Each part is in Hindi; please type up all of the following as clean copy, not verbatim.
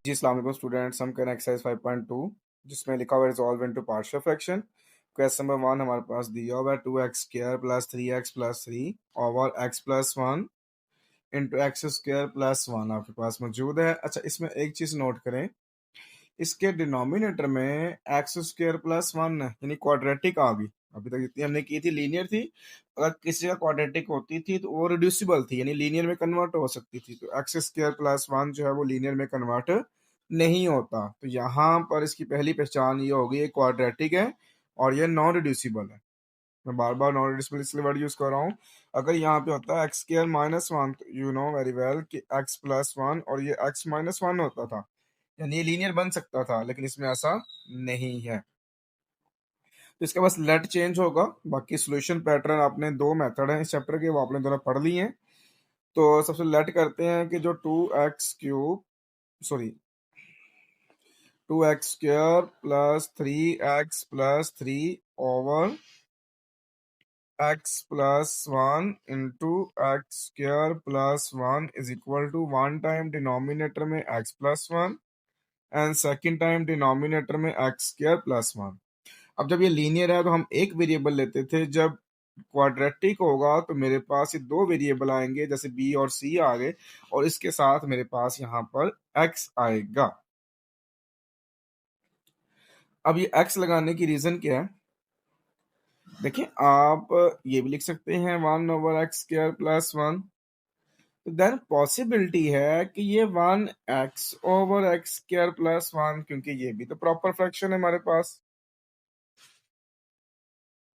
जी अस्सलाम वालेकुम स्टूडेंट्स। हम करें एक्सरसाइज 5.2 जिसमें लिखा हुआ resolve into partial fraction. Question number 1 हमारे पास दिया हुआ है 2x square plus 3x plus 3 over x plus 1 into x square plus 1 आपके पास मौजूद है। अच्छा, इसमें एक चीज़ नोट करें, इसके डिनोमिनेटर में एक्स स्क्वायर प्लस 1 यानी क्वाड्रेटिक आ गई। अभी तक जितनी हमने की थी लीनियर थी, अगर किसी का क्वाड्रेटिक होती थी तो वो रिड्यूसिबल थी यानी लीनियर में कन्वर्ट हो सकती थी। तो एक्स स्क्वायर प्लस 1 जो है वो लीनियर में कन्वर्ट नहीं होता। तो यहाँ पर इसकी पहली पहचान ये होगी, ये क्वाड्रेटिक है और ये नॉन रिड्यूसिबल है। मैं बार बार नॉन रिड्यूसिबल इसलिए वर्ड यूज कर रहा हूँ। अगर यहाँ पे होता है एक्स स्क्वायर माइनस 1 तो यू नो वेरी वेल कि एक्स प्लस 1 और ये एक्स माइनस 1 होता था, यानी ये लीनियर बन सकता था, लेकिन इसमें ऐसा नहीं है। तो इसका बस लेट चेंज होगा। बाकी सॉल्यूशन पैटर्न आपने दो मेथड हैं इस चैप्टर के, वो आपने दोनों पढ़ लिए हैं। तो सबसे लेट करते हैं कि जो two x cube sorry 2x square plus 3x plus 3 over x plus 1 into x square plus 1 is equal to one time denominator में x plus 1 and second time denominator में एक्स स्क्वायर प्लस 1। अब जब ये लीनियर है तो हम एक वेरिएबल लेते थे, जब क्वाड्रेटिक होगा तो मेरे पास ये दो वेरिएबल आएंगे, जैसे बी और सी आ गए, और इसके साथ मेरे पास यहाँ पर एक्स आएगा। अब ये एक्स लगाने की रीजन क्या है, देखिए आप ये भी लिख सकते हैं 1/x² प्लस 1। तो देन पॉसिबिलिटी है कि ये 1x/x² प्लस 1, क्योंकि ये भी तो प्रॉपर फ्रैक्शन है हमारे पास।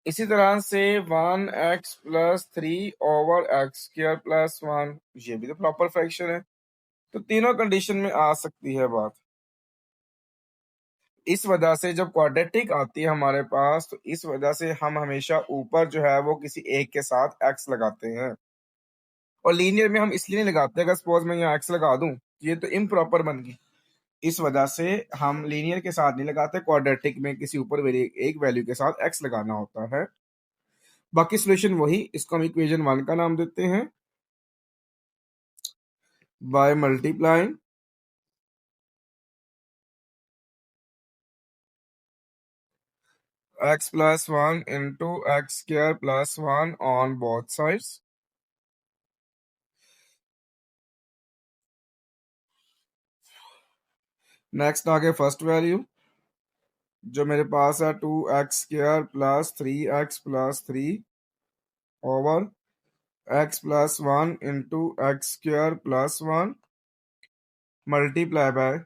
इसी तरह से 1x प्लस 3/x² प्लस 1, ये भी तो प्रॉपर फ्रैक्शन है। तो तीनों कंडीशन में आ सकती है बात। इस वजह से जब क्वाड्रेटिक आती है हमारे पास, तो इस वजह से हम हमेशा ऊपर जो है वो किसी एक के साथ x लगाते हैं, और लीनियर में हम इसलिए नहीं लगाते। अगर सपोज मैं यहाँ x लगा दूं, ये तो इम्प्रॉपर बन गई। इस वजह से हम लीनियर के साथ नहीं लगाते, क्वाड्रेटिक में किसी ऊपर एक वैल्यू के साथ x लगाना होता है। बाकी सॉल्यूशन वही, इसको हम इक्वेशन 1 का नाम देते हैं, by multiplying x plus 1 into x square plus 1 on both sides. Next आगे फर्स्ट वैल्यू जो मेरे पास है 2x² plus 3x plus 3 over x plus 1 into x square plus 1 multiply by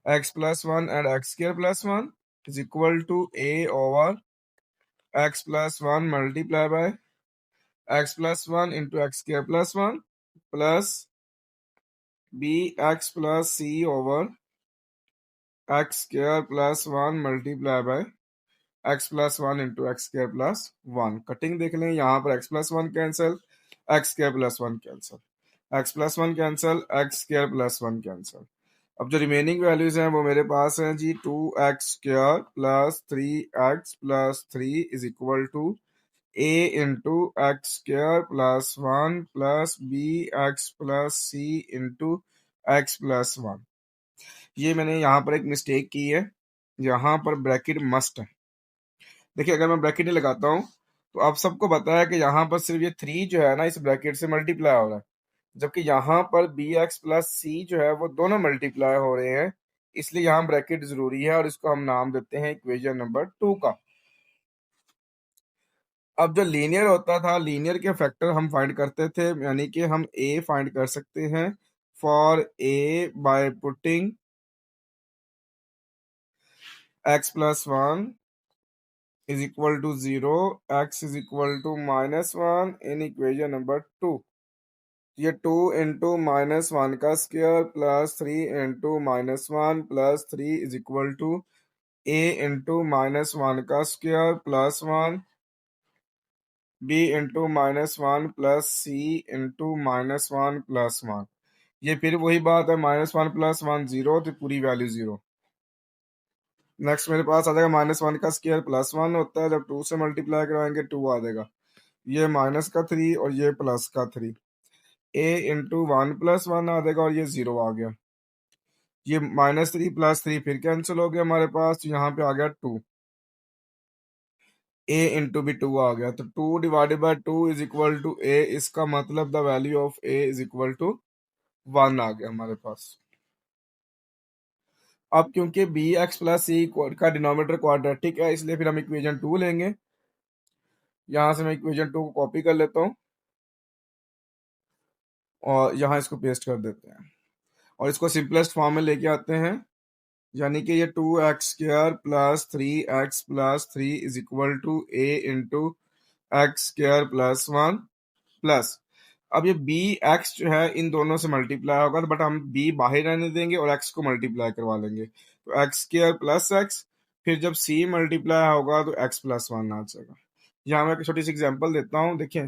x plus 1 and x square plus 1 is equal to a over x plus 1 multiply by x plus 1 into x square plus 1 plus b x plus c over x square plus 1 multiply by x plus 1 into x square plus 1। Cutting देख लें, यहाँ पर x plus 1 cancel, x square plus 1 cancel, x plus 1 cancel, x square plus 1 cancel. अब जो रिमेनिंग वैल्यूज हैं वो मेरे पास हैं जी 2x square plus 3x plus 3 is equal to a into x square plus 1 plus b x plus c into x plus 1। ये मैंने यहाँ पर एक मिस्टेक की है, यहाँ पर ब्रैकेट मस्ट है। देखिए अगर मैं ब्रैकेट नहीं लगाता हूँ तो आप सबको पता है कि यहाँ पर सिर्फ ये 3 जो है ना इस ब्रैकेट से मल्टीप्लाई हो रहा है, जबकि यहाँ पर बी एक्स प्लस सी जो है वो दोनों मल्टीप्लाई हो रहे हैं, इसलिए यहाँ ब्रैकेट जरूरी है और इसको हम नाम देते हैं इक्वेशन नंबर 2 का। अब जो लीनियर होता था, लीनियर के फैक्टर हम फाइंड करते थे, यानी कि हम ए फाइंड कर सकते हैं for a by putting x plus 1 is equal to 0, x is equal to -1 in equation number 2। ये 2 इंटू -1 का square plus 3 into -1 plus 3 is equal to a into -1 का square plus 1 b into -1 plus c into -1 plus 1। ये फिर वही बात है, -1 प्लस 1 0, तो पूरी वैल्यू 0। नेक्स्ट मेरे पास आ जाएगा -1 का स्क्वायर प्लस 1 होता है, जब 2 से मल्टीप्लाई कराएंगे 2 आ जाएगा, ये माइनस का 3 और ये प्लस का 3, a इंटू 1 प्लस 1 आ जाएगा और ये 0 आ गया। ये -3 + 3 फिर कैंसिल हो गया हमारे पास, तो यहाँ पे आ गया 2, a इंटू भी 2 आ गया, तो 2/2 इज इक्वल टू a, इसका मतलब the value of a is equal to 1 आ गया हमारे पास। अब क्योंकि बी एक्स प्लस सी का डिनोमिनेटर क्वाड्रेटिक है, इसलिए फिर हम इक्वेशन 2 लेंगे। यहाँ से मैं इक्वेशन 2 को कॉपी कर लेता हूँ और यहाँ इसको पेस्ट कर देते हैं और इसको सिंपलेस्ट फॉर्म में लेके आते हैं, यानी कि ये 2x² plus 3x plus 3 is equal to a into x² plus 1 plus, अब ये बी एक्स जो है इन दोनों से मल्टीप्लाई होगा, बट हम बी बाहर रहने देंगे और एक्स को मल्टीप्लाई करवा लेंगे, तो x² प्लस एक्स, फिर जब सी मल्टीप्लाई होगा तो x प्लस 1 आ जाएगा। यहाँ मैं एक छोटी सी एग्जांपल देता हूँ, देखें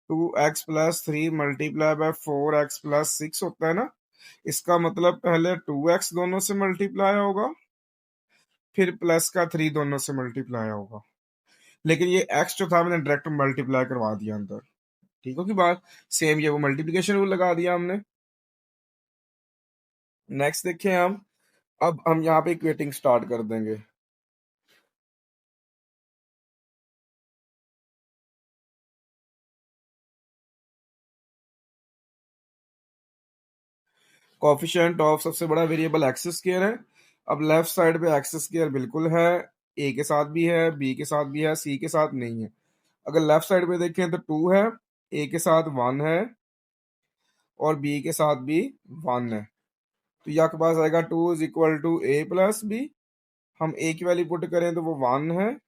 2x plus 3 multiply by 4x plus 6 होता है ना, इसका मतलब पहले 2x दोनों से मल्टीप्लाई होगा, फिर प्लस का 3 दोनों से मल्टीप्लाई होगा, लेकिन ये x जो था मैंने डायरेक्ट मल्टीप्लाई करवा दिया अंदर। ठीक हो की बात, सेम ये वो मल्टीप्लिकेशन रूल लगा दिया हमने। नेक्स्ट देखें हम, अब हम यहाँ पे इक्वेटिंग स्टार्ट कर देंगे। कोफिशिएंट ऑफ सबसे बड़ा वेरिएबल एक्स स्क्वायर है। अब लेफ्ट साइड पे एक्स स्क्वायर बिल्कुल है, ए के साथ भी है, बी के साथ भी है, सी के साथ नहीं है। अगर लेफ्ट साइड पे देखें तो 2 है, ए के साथ 1 है और बी के साथ भी 1 है, तो यहाँ के पास आएगा 2 is equal to a plus b. हम ए की वैल्यू पुट करें तो वो 1 है,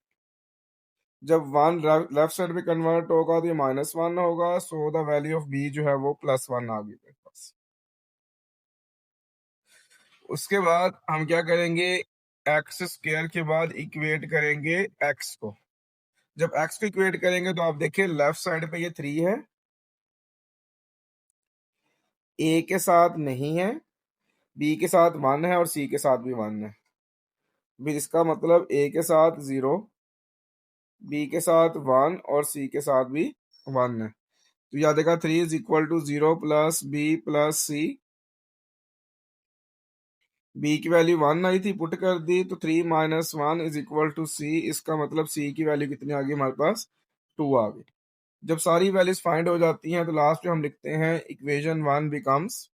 जब 1 लेफ्ट साइड पे कन्वर्ट होगा तो ये -1 होगा, so the value of b जो है वो +1 आ गई मेरे पास। उसके बाद हम क्या करेंगे, एक्स स्क्वायर के बाद इक्वेट करेंगे एक्स को। जब एक्स को इक्वेट करेंगे तो आप देखिए लेफ्ट साइड पे ये 3 है, ए के साथ नहीं है, बी के साथ 1 है और सी के साथ भी 1 है, फिर इसका मतलब ए के साथ 0, बी के साथ 1 और सी के साथ भी 1 है, तो याद देगा 3 is equal to 0 plus b plus c. B की वैल्यू 1 आई थी, पुट कर दी, तो 3 - 1 इज इक्वल टू सी, इसका मतलब सी की वैल्यू कितनी आ गई हमारे पास, 2 आ गई। जब सारी वैल्यूज फाइंड हो जाती हैं तो लास्ट में हम लिखते हैं इक्वेशन 1 बिकम्स,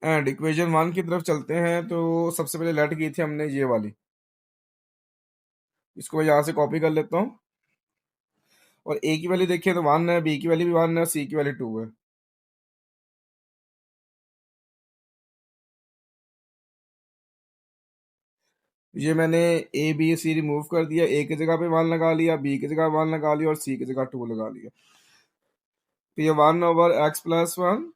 एंड इक्वेशन 1 की तरफ चलते हैं तो सबसे पहले लेट की थी हमने ये वाली, इसको मैं यहाँ से कॉपी कर लेता हूँ और ए की वैल्यू देखिए तो 1 है, बी की वैल्यू भी 1 है, सी की वैल्यू 2 है। ये मैंने ए बी सी रिमूव कर दिया, ए की जगह पे 1 लगा लिया, बी की जगह 1 लगा लिया और सी की जगह 2 लगा लिया, तो ये 1/x+1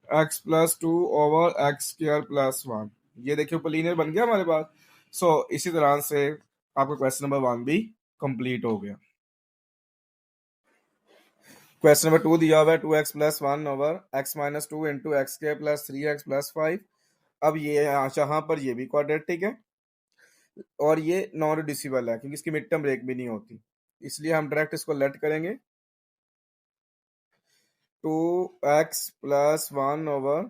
x+2 over x² plus 1, ये देखिए ऊपर लीनियर बन गया हमारे पास। सो इसी तरह से आपका क्वेश्चन नंबर 1 भी कंप्लीट हो गया। क्वेश्चन नंबर 2 दिया हुआ है 2x+1 over x-2 into x² plus 3x plus 5। अब ये यहाँ पर ये भी क्वाड्रेटिक है और ये नॉन रिड्यूसिबल है क्योंकि इसकी मिड टर्म ब्रेक भी नहीं होती, इसलिए हम डायरेक्ट इसको लेट करेंगे। 2x+1 over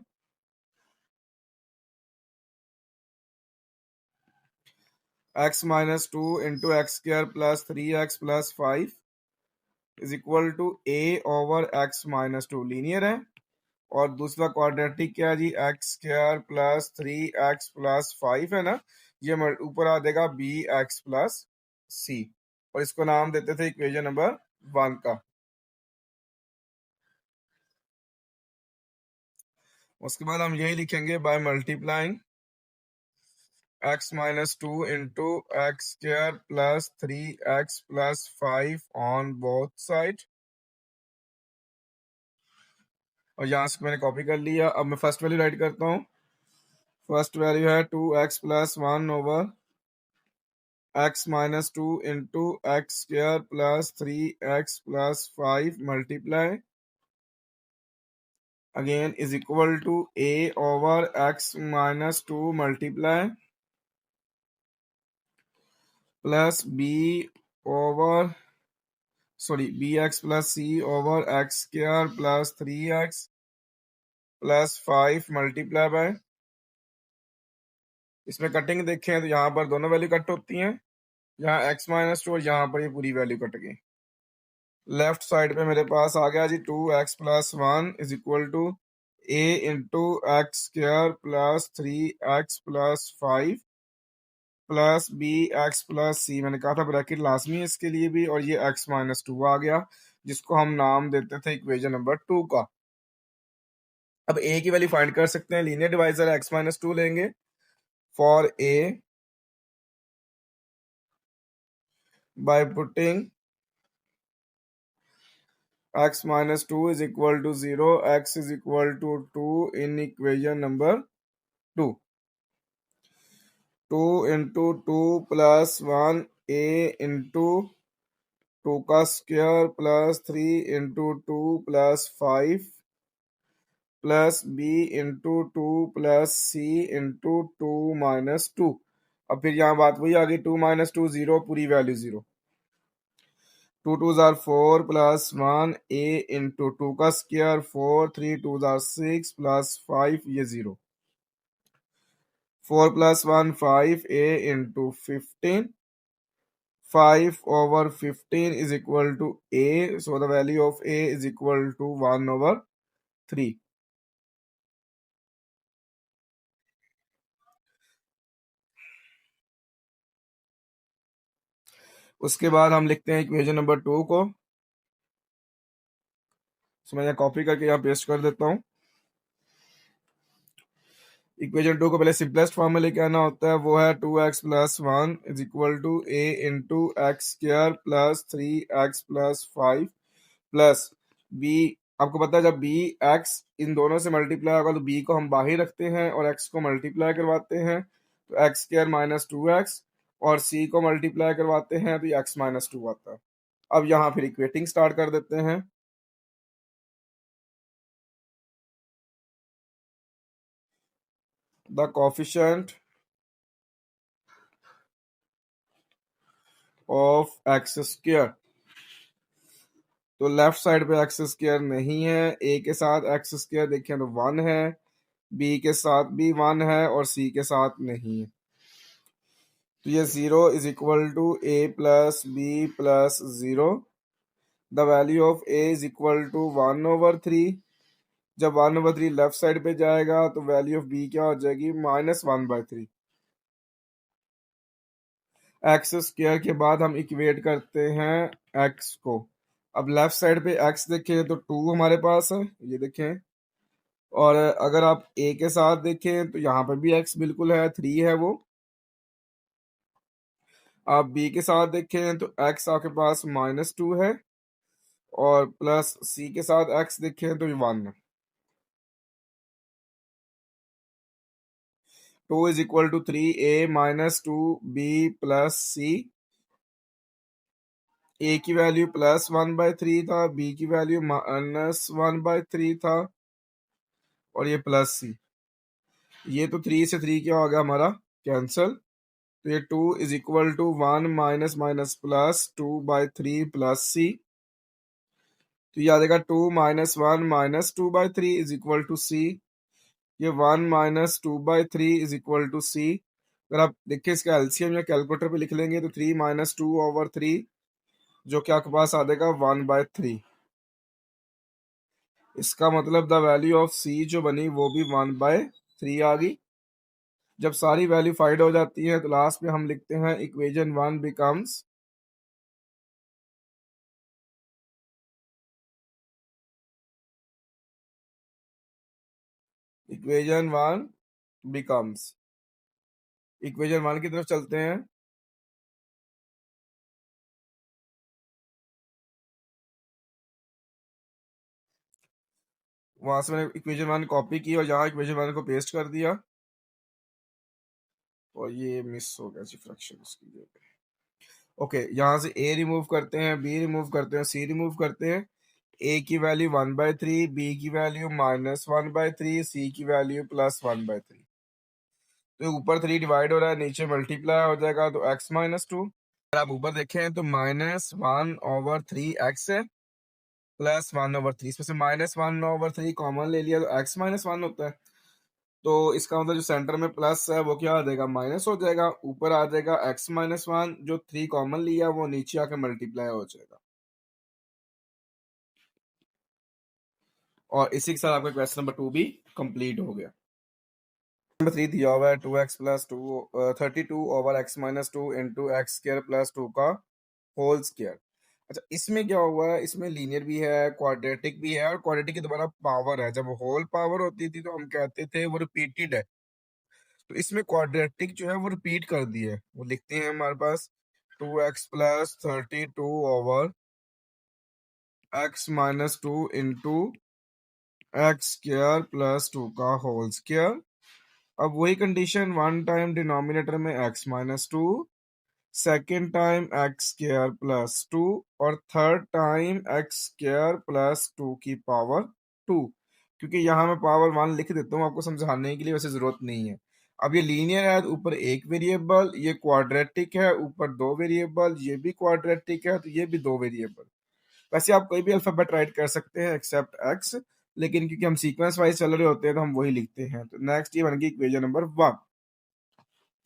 x-2 into x² plus 3x plus 5 is equal to a over x-2, linear है, और दूसरा क्वाड्रेटिक क्या है जी, x² प्लस 3x प्लस 5 है ना, ये ऊपर आ जाएगा bx प्लस c, और इसको नाम देते थे इक्वेशन नंबर 1 का। उसके बाद हम यही लिखेंगे bye multiplying x-2 into x² plus 3x plus 5 on both side, और यहाँ से मैंने कॉपी कर लिया। अब मैं फर्स्ट वैल्यू राइट करता हूँ, फर्स्ट वैल्यू है 2x+1 over x-2 into x² plus 3x plus 5 multiply again is equal to a over x-2 multiply plus b over sorry b x plus c over x square plus 3x plus 5 multiply by, इसमें कटिंग देखें तो यहाँ पर दोनों वैल्यू कट होती हैं, यहाँ x-2 और यहाँ पर ये पूरी वैल्यू कट गई। लेफ्ट साइड पे मेरे पास आ गया जी 2x+1 is equal to a into x square plus 3x plus 5 plus b x plus c, मैंने कहा था ब्रैकेट लाजमी है इसके लिए भी, और ये x-2 आ गया जिसको हम नाम देते थे इक्वेशन नंबर 2 का। अब a की वैल्यू फाइंड कर सकते हैं, लीनियर डिवाइजर x-2 लेंगे for a bye putting x-2 is equal to 0, x is equal to 2 in equation number 2. 2 into 2 plus 1 a into 2 का square plus 3 into 2 plus 5 plus b into 2 plus c into 2 minus 2। अब फिर यहाँ बात वही आ गई, 2 minus 2 0, पूरी value 0। 2 2s are 4 plus 1 a into 2 का स्क्वायर 4, 3 2s are 6 plus 5 ये 0। 4 plus 1 5 a into 15, 5 over 15 is equal to a, so the value of a is equal to 1 over 3। उसके बाद हम लिखते हैं इक्वेशन नंबर 2 को, तो मैं यहाँ कॉपी करके यहाँ पेस्ट कर देता हूँ। इक्वेशन 2 को पहले सिंपलेस्ट फॉर्म में लेके आना होता है, वो है 2x+1 is equal to a into x square plus 3x plus 5 plus b। आपको पता है जब b x इन दोनों से मल्टीप्लाई होगा तो b को हम बाहर रखते हैं और x को मल्टीप्लाई करवाते हैं, तो एक्स स्क्वायर माइनस 2x, और c को मल्टीप्लाई करवाते हैं तो ये x-2 आता है। अब यहाँ फिर इक्वेटिंग स्टार्ट कर देते हैं। The coefficient of x square, तो लेफ्ट साइड पे एक्स स्क्वायर नहीं है, ए के साथ एक्स स्क्वायर देखें तो 1 है, बी के साथ भी 1 है और सी के साथ नहीं है, तो ये 0 is equal to a plus b plus 0। The value of a is equal to 1/3। जब 1/3 लेफ्ट साइड पे जाएगा तो वैल्यू ऑफ बी क्या हो जाएगी, -1/3। एक्स स्क्वायर के बाद हम इक्वेट करते हैं एक्स को। अब लेफ्ट साइड पे एक्स देखें तो 2 हमारे पास है, ये देखें, और अगर आप ए के साथ देखें तो यहाँ पर भी एक्स बिल्कुल है, 3 है वो। आप बी के साथ देखें तो एक्स आपके पास -2 है, और प्लस सी के साथ एक्स देखें तो 1 है। 2 is equal to 3a minus 2b plus c. A की वैल्यू +1/3 था, बी की वैल्यू -1/3 था, और ये प्लस सी, ये तो 3 से 3 क्या हो गया हमारा, कैंसल। तो ये 2 is equal to 1 minus minus plus 2/3 plus c, तो ये आ जाएगा 2 minus 1 minus 2/3 is equal to c. ये 1 minus 2/3 is equal to c. अगर आप देखिए इसका एलसीएम या कैलकुलेटर पे लिख लेंगे तो 3 माइनस 2/3, जो कि आपके पास आ जाएगा 1/3। इसका मतलब द वैल्यू ऑफ सी जो बनी वो भी 1/3 आ गई। जब सारी वैल्यू फाइंड हो जाती है तो लास्ट में हम लिखते हैं equation 1 becomes, equation 1 becomes, equation 1 की तरफ चलते हैं। वहां से मैंने इक्वेशन 1 कॉपी की और यहाँ इक्वेशन 1 को पेस्ट कर दिया, और ये मिस हो गया जी फ्रैक्शन इसकी जगह। ओके, यहाँ से ए रिमूव करते हैं, बी रिमूव करते हैं, सी रिमूव करते हैं। ए की वैल्यू 1/3, बी की वैल्यू -1/3, सी की वैल्यू +1/3। तो ऊपर 3 डिवाइड हो रहा है, नीचे मल्टीप्लाई हो जाएगा तो x-2। आप ऊपर देखें तो -1/3 x है +1/3, इसमें से -1/3 कॉमन ले लिया तो x-1 होता है। तो इसका मतलब जो सेंटर में प्लस है वो क्या आ जाएगा, माइनस हो जाएगा, ऊपर आ जाएगा x-1, जो 3 कॉमन लिया वो नीचे आके मल्टीप्लाई हो जाएगा। और इसी के साथ आपका क्वेश्चन नंबर 2 भी कंप्लीट हो गया। नंबर 3 दिया हुआ है 2x + 2 32/x-2 into x square plus 2 का होल स्क्वायर। अच्छा, इसमें क्या हुआ है, इसमें लीनियर भी है, क्वाड्रेटिक भी है, और क्वाड्रेटिक की दोबारा पावर है। जब होल पावर होती थी तो हम कहते थे वो रिपीटेड है, तो इसमें क्वाड्रेटिक जो है वो रिपीट कर दी है। वो लिखते हैं हमारे पास 2x + 32/x-2 into x square plus 2 का होल स्क्वायर। अब वही कंडीशन, वन टाइम डिनोमिनेटर में x-2, second time x square plus 2, और third time x square plus 2 की पावर 2। क्योंकि यहाँ मैं पावर 1 लिख देता हूँ आपको समझाने के लिए, वैसे जरूरत नहीं है। अब ये लीनियर है तो ऊपर एक वेरिएबल, ये क्वाड्रेटिक है ऊपर दो वेरिएबल, ये भी क्वाड्रेटिक है तो ये भी दो वेरिएबल। वैसे आप कोई भी अल्फाबेट राइट कर सकते हैं एक्सेप्ट एक्स, लेकिन क्योंकि हम सीक्वेंस वाइज चल रहे होते हैं तो हम वही लिखते हैं। तो नेक्स्ट ये बन गई equation number 1।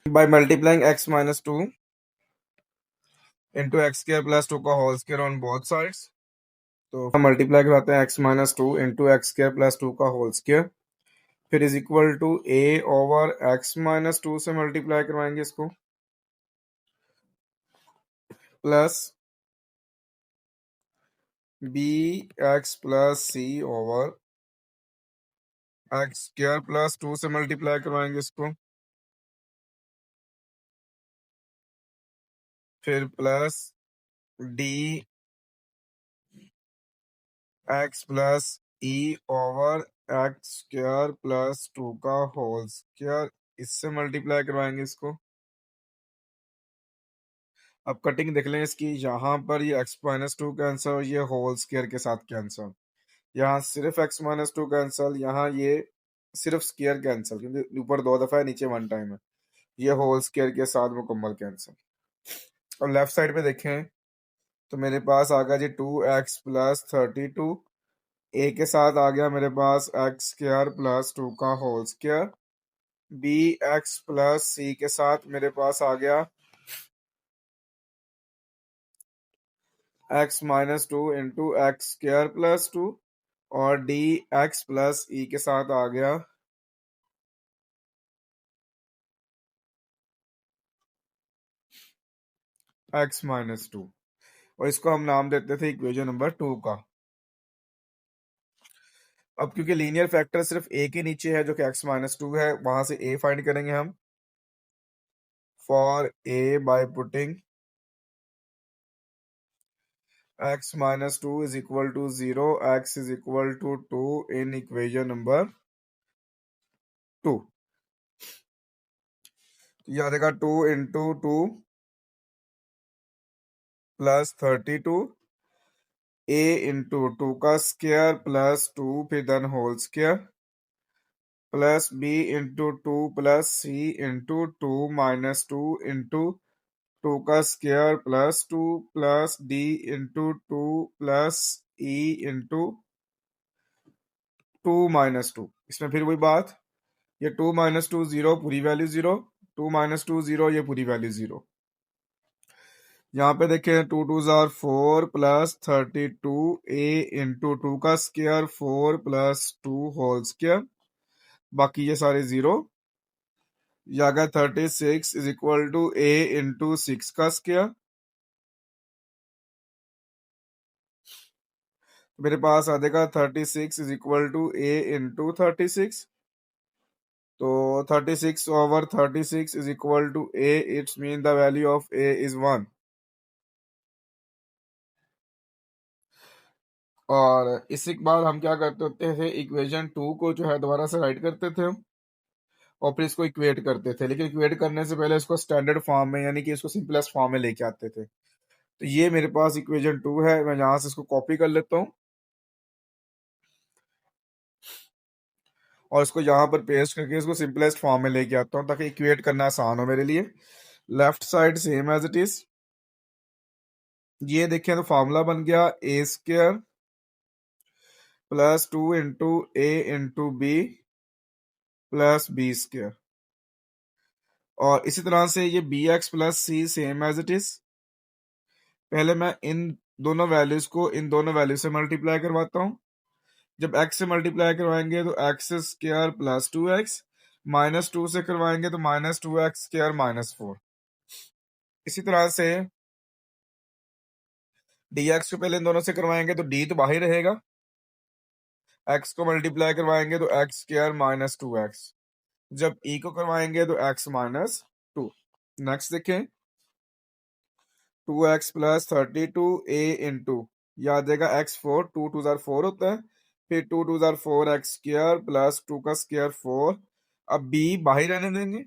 By multiplying x-2 into x square plus 2 का whole square on both sides, तो मल्टीप्लाई कराते हैं x-2 into x square plus 2 का होल स्क्वायर, फिर इज इक्वल टू a/x-2 से मल्टीप्लाई करवाएंगे इसको, plus bx plus c/x² plus 2 से मल्टीप्लाई करवाएंगे इसको, फिर plus D x plus e/x² plus 2 का होल स्क्वायर, इससे मल्टीप्लाई करवाएंगे इसको। अब कटिंग देख लें इसकी, यहाँ पर ये x-2 कैंसिल और ये होल स्क्वायर के साथ कैंसिल, यहाँ सिर्फ x-2 कैंसिल, यहाँ ये सिर्फ स्क्वायर कैंसिल, क्योंकि ऊपर दो दफा है नीचे वन टाइम है, ये होल स्क्वायर के साथ मुकम्मल कैंसिल। और लेफ्ट साइड पे देखें तो मेरे पास आ गया जी 2x + 32, ए के साथ आ गया मेरे पास x² प्लस 2 का whole square, b x plus c के साथ मेरे पास आ गया x-2 इंटू x² प्लस 2, और डी एक्स प्लस ई के साथ आ गया x-2, और इसको हम नाम देते थे इक्वेशन नंबर 2 का। अब क्योंकि लीनियर फैक्टर सिर्फ ए के नीचे है जो कि x-2 है, वहां से ए फाइंड करेंगे हम। For a by putting x-2 is equal to 0, x is equal to 2 in equation number 2। ये आ जाएगा 2 इंटू 2 प्लस 32, ए इंटू 2 का स्क्वायर प्लस 2 फिर then whole square, plus b into 2 plus c into 2 minus 2 into 2 का square plus 2, plus d into 2 plus e into 2 minus 2। इसमें फिर वही बात, ये 2 - 2 0, पूरी वैल्यू 0, 2 - 2 0, ये पूरी वैल्यू 0। यहाँ पे देखें 2 2 जार 4 प्लस 32 ए इंटू 2 का स्क्वायर 4 प्लस 2 होल स्क्वायर, बाकी ये सारे 0। ये आ गया 36 is equal to a into 6 का स्क्वायर, मेरे पास आ जाएगा 36 is equal to a into 36। तो 36/36 is equal to a, it's mean the value of a is 1। और इसी के बाद हम क्या करते होते थे, इक्वेशन 2 को जो है दोबारा से राइट करते थे और फिर इसको इक्वेट करते थे, लेकिन इक्वेट करने से पहले इसको स्टैंडर्ड फॉर्म में यानी कि इसको सिंपलेस्ट फॉर्म में लेके आते थे। तो ये मेरे पास इक्वेशन 2 है, मैं यहाँ से इसको कॉपी कर लेता हूँ और इसको यहाँ पर पेस्ट करके इसको सिंपलेस्ट फॉर्म में लेके आता हूँ ताकि इक्वेट करना आसान हो मेरे लिए। Left side same as it is, ये देखें तो फॉर्मूला बन गया a square plus 2 into a into b plus b square. और इसी तरह से ये b x plus c same as it is. पहले मैं इन दोनों वैल्यूज को इन दोनों वैल्यू से मल्टीप्लाई करवाता हूं। जब x से मल्टीप्लाई करवाएंगे तो एक्स स्क्वायर प्लस 2x, -2 से करवाएंगे तो -2x स्क्वायर -4। इसी तरह से dx को पहले इन दोनों से करवाएंगे तो d तो बाहर रहेगा, x को मल्टीप्लाई करवाएंगे तो x स्क्वायर -2x, जब e को करवाएंगे तो x -2। नेक्स्ट देखें 2x प्लस 32 a इंटू याद देगा x4, 2 2 जार 4 होता है, फिर 2 2 जार 4 एक्स स्क्वायर प्लस 2 का स्क्वायर 4। अब b बाहर रहने देंगे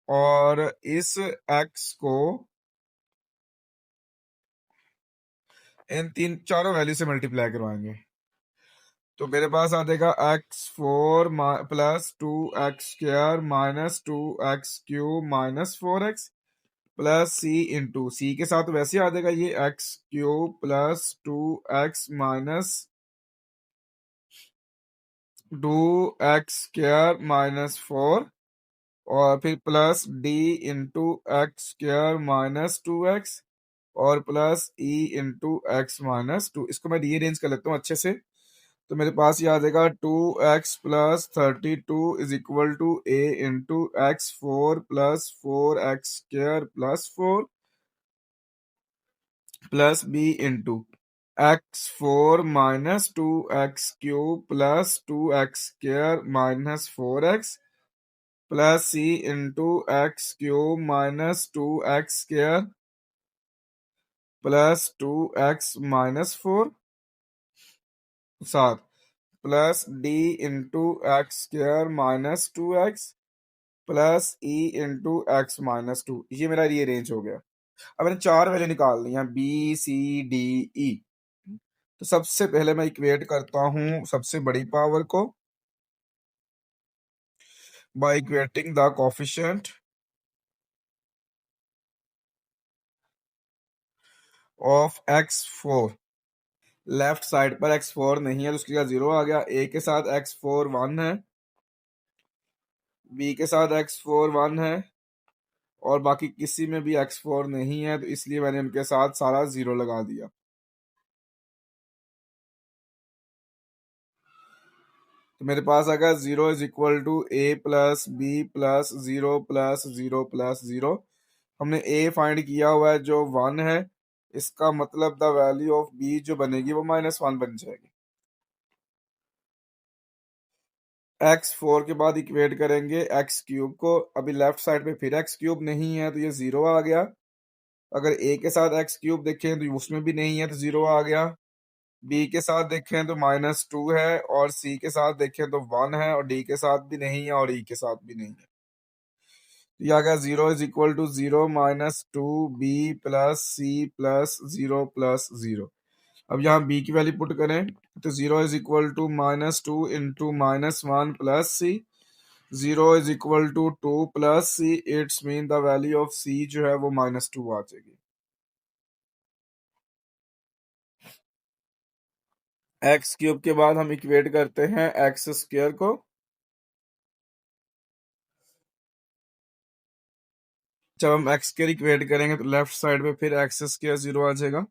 और इस x को इन तीन चारों वैल्यू से मल्टीप्लाई करवाएंगे तो मेरे पास आ जाएगा x4 plus 2x square -2x³ -4x plus c into c के साथ वैसे आ जाएगा ये x³ plus 2x minus 2x² -4 और फिर plus d into x² -2x और प्लस e इंटू x -2। इसको मैं रीअरेंज कर लेता हूँ अच्छे से। तो मेरे पास ये आ जाएगा 2x plus 32 is equal to a into x4 plus 4x² plus 4 plus b into x4 -2x³ plus 2x² -4x plus c into x³ -2x² plus 2x -4 7 plus d into x² -2x plus e into x -2। ये मेरा रीअरेंज हो गया। अब मैंने चार वैल्यू निकालनी है b c d e। तो सबसे पहले मैं इक्वेट करता हूं सबसे बड़ी पावर को by equating the coefficient of x4। Left side पर x4 नहीं है तो उसकी जगह 0 आ गया। a के साथ x4 1 है, b के साथ x4 1 है और बाकी किसी में भी x4 नहीं है तो इसलिए मैंने उनके साथ सारा 0 लगा दिया। तो मेरे पास आ गया 0 is equal to a plus b plus 0 plus 0 plus 0। हमने a फाइंड किया हुआ है जो 1 है, इसका मतलब द वैल्यू ऑफ b जो बनेगी वो -1 बन जाएगी। x4 के बाद इक्वेट करेंगे x³ को। अभी लेफ्ट साइड पे फिर x³ नहीं है तो ये 0 आ गया। अगर a के साथ x³ देखें तो उसमें भी नहीं है तो 0 आ गया। b के साथ देखें तो -2 है और c के साथ देखें तो 1 है और d के साथ भी नहीं है और e के साथ भी नहीं है। तो ये आ गया 0 is equal to 0 -2 b plus c plus 0 plus 0। अब यहाँ b की वैल्यू पुट करें तो 0 is equal to -2 into -1 plus c। 0 is equal to 2 plus c। It's mean the value of c जो है वो -2 आ जाएगी। x³ के बाद हम इक्वेट करते हैं x² को। जब हम x² इक्वेट करेंगे तो लेफ्ट साइड पे फिर x² 0 आ जाएगा।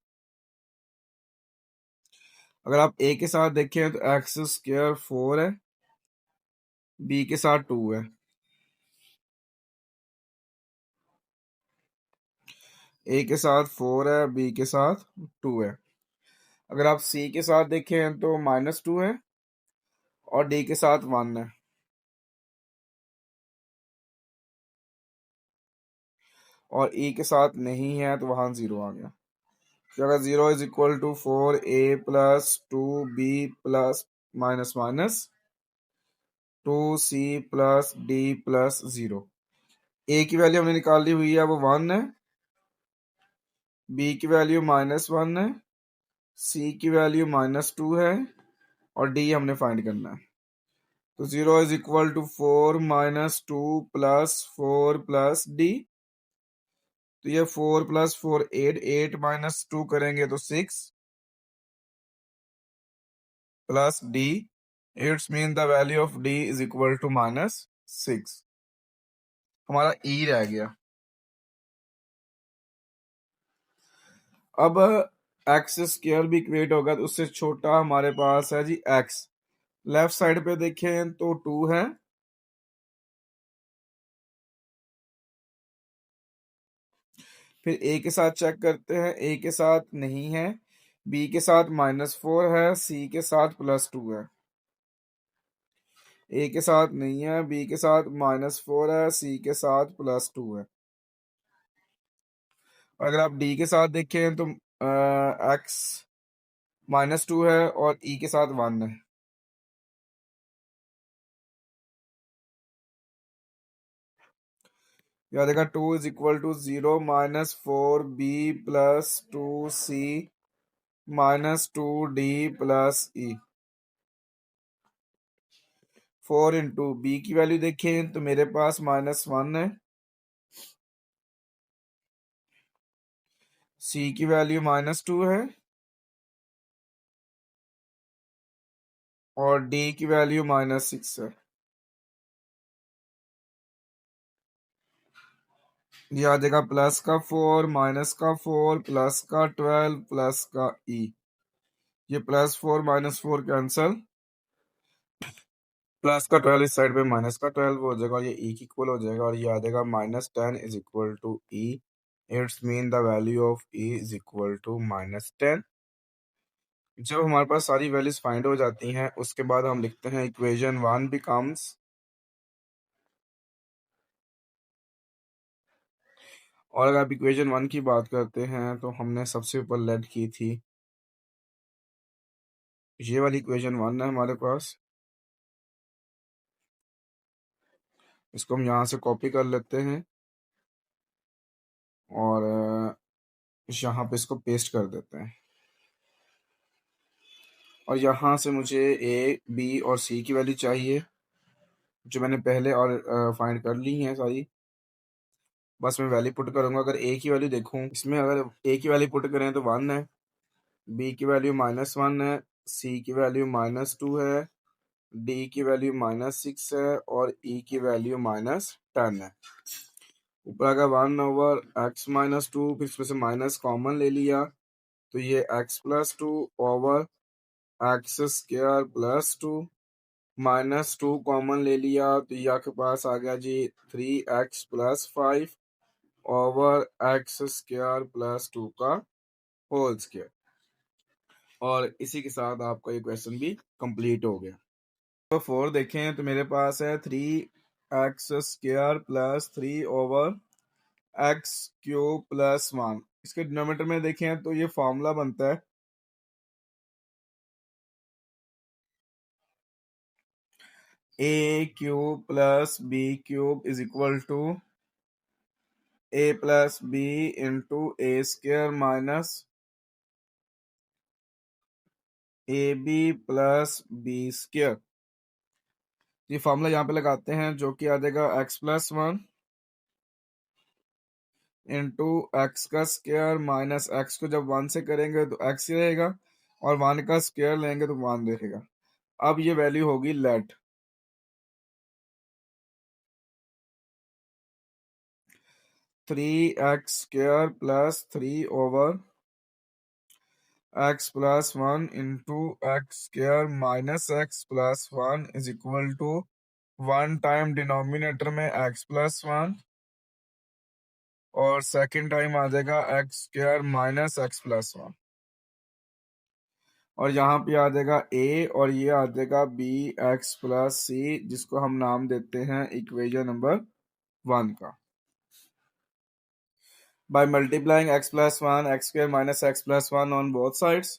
अगर आप a के साथ देखें तो x² 4 है, b के साथ 2 है। a के साथ 4 है, b के साथ 2 है। अगर आप c के साथ देखें तो -2 है और d के साथ 1 है। और e के साथ नहीं है तो वहां 0 आ गया। तो अगर 0 is equal to 4a plus 2b plus -2c plus d plus 0। a की वैल्यू हमने निकाली हुई है वो 1 है, b की वैल्यू -1 है, c की वैल्यू -2 है और d हमने फाइंड करना है। तो 0 is equal to 4 -2 plus 4 plus d। तो ये 4 + 4 8, 8 - 2 करेंगे तो 6 plus d, it's mean the value of d is equal to -6। हमारा ई रह गया। अब एक्स स्क्वायर भी इक्वेट होगा तो उससे छोटा हमारे पास है जी एक्स। लेफ्ट साइड पे देखें तो 2 है, फिर ए के साथ चेक करते हैं, ए के साथ नहीं है, बी के साथ -4 है, सी के साथ +2 है। ए के साथ नहीं है, बी के साथ -4 है, सी के साथ +2 है। अगर आप डी के साथ देखें तो एक्स -2 है और ई के साथ 1 है। याद रखा 2 is equal to 0 -4b +2c -2d + e। 4 into b की वैल्यू देखें तो मेरे पास -1 है, सी की वैल्यू -2 है और डी की वैल्यू -6 है। ये आ जाएगा प्लस का 4 माइनस का 4 प्लस का 12 प्लस का ई। ये +4 -4 कैंसल, प्लस का 12 इस साइड पे माइनस का 12 हो जाएगा, ये ई की इक्वल हो जाएगा और ये आ जाएगा -10 is equal to e. It's mean the value of e is equal to -10। जब हमारे पास सारी वैल्यूज फाइंड हो जाती हैं उसके बाद हम लिखते हैं इक्वेशन 1 बिकम्स, और अगर आप इक्वेशन 1 की बात करते हैं तो हमने सबसे ऊपर लेट की थी, ये वाली इक्वेशन 1 है हमारे पास। इसको हम यहाँ से कॉपी कर लेते हैं और यहाँ पे इसको पेस्ट कर देते हैं और यहाँ से मुझे ए बी और सी की वैल्यू चाहिए जो मैंने पहले और फाइंड कर ली है सारी। बस मैं वैल्यू पुट करूंगा। अगर ए की वैल्यू देखूं इसमें, अगर ए की वैल्यू पुट करें तो 1 है, बी की वैल्यू -1 है, सी की वैल्यू -2 है, डी की वैल्यू -6 है और ई की वैल्यू -10 है। ऊपर अगर 1/x-2, फिर इसमें से माइनस कॉमन ले लिया तो ये x+2 ओवर x² -2 कॉमन ले लिया तो ये आपके पास आ गया जी 3x+5 ओवर x² + 2 का होल स्क्वायर। और इसी के साथ आपका ये क्वेश्चन भी कंप्लीट हो गया। तो 4 देखें तो मेरे पास है 3x² + 3 ओवर x³ + 1। इसके डिनोमिनेटर में देखें तो ये फॉर्मूला बनता है a³ + b³ is equal to a + b into a² minus ab + b²। ये फॉर्मूला यहाँ पे लगाते हैं जो कि आ जाएगा x+1 इंटू एक्स का स्क्वायर माइनस एक्स को जब 1 से करेंगे तो x ही रहेगा और 1 का स्क्वायर लेंगे तो 1 रहेगा। अब ये वैल्यू होगी let 3x² + 3 over x+1 into x² minus x+1 is equal to 1 time denominator में x+1 और सेकेंड टाइम आ जाएगा x² माइनस x+1 और यहाँ पे आ जाएगा a और ये आ जाएगा bx+c जिसको हम नाम देते हैं इक्वेशन नंबर 1 का। By multiplying x+1 x² minus x+1 on both sides.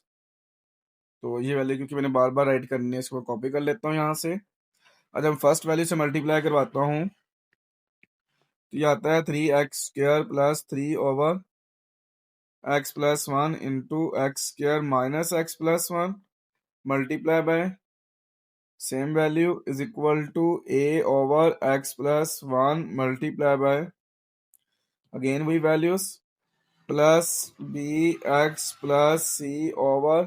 तो ये वैल्यू क्योंकि मैंने बार बार राइट करनी है इसको कॉपी कर लेता हूँ यहाँ से। अच्छा मैं फर्स्ट वैल्यू से मल्टीप्लाई करवाता हूँ तो ये आता है 3x² + 3 over x+1 into x² minus x+1 multiply by same value is equal to a over x+1 multiply by again वही values, plus b x plus c over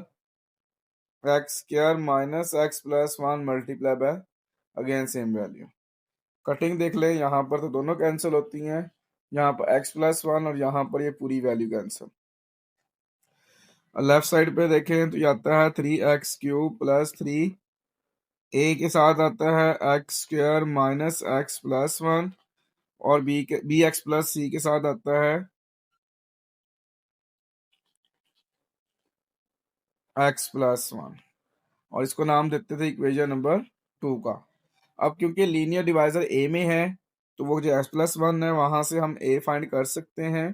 x square minus x plus one multiply by again same value. Cutting देख ले, यहाँ पर तो दोनों कैंसिल होती हैं, यहाँ पर एक्स प्लस वन और यहाँ पर ये पूरी वैल्यू कैंसिल। लेफ्ट साइड पे देखें तो ये आता है 3x³ प्लस 3, ए के साथ आता है x square minus x plus one, और बी एक्स प्लस सी के साथ आता है एक्स प्लस वन, और इसको नाम देते थे इक्वेशन नंबर 2 का। अब क्योंकि लीनियर डिवाइजर ए में है, तो वो जो एक्स प्लस वन है वहां से हम ए फाइंड कर सकते हैं।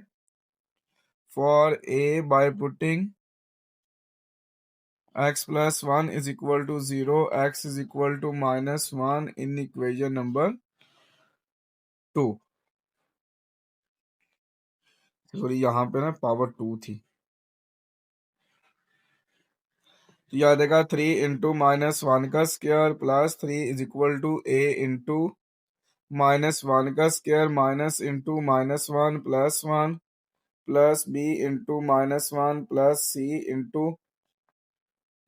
For a by putting x plus one is equal to 0, x is equal to minus one in equation number 2। Sorry, यहाँ पे ना पावर 2 थी, तो याद आएगा 3 × -1 का square plus 3 is equal to a into -1 का square minus into -1 plus 1 plus b into -1 plus c into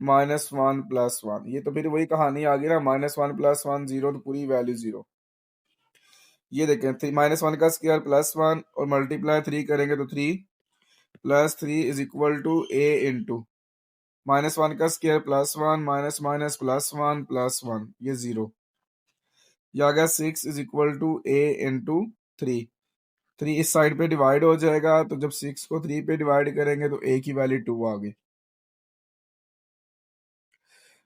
-1 plus 1। ये तो फिर वही कहानी आ गई ना, -1 प्लस 1 0, तो पूरी वैल्यू 0। ये देखें, -1 का स्क्वायर प्लस 1 और मल्टीप्लाई 3 करेंगे तो 3 plus 3 is equal to a into -1 का square plus 1 minus minus plus 1 plus 1, ये 0। ये आ गया 6 is equal to a into 3। 3 इस साइड पे डिवाइड हो जाएगा, तो जब 6 को 3 पे डिवाइड करेंगे तो ए की वैल्यू 2 आ गई।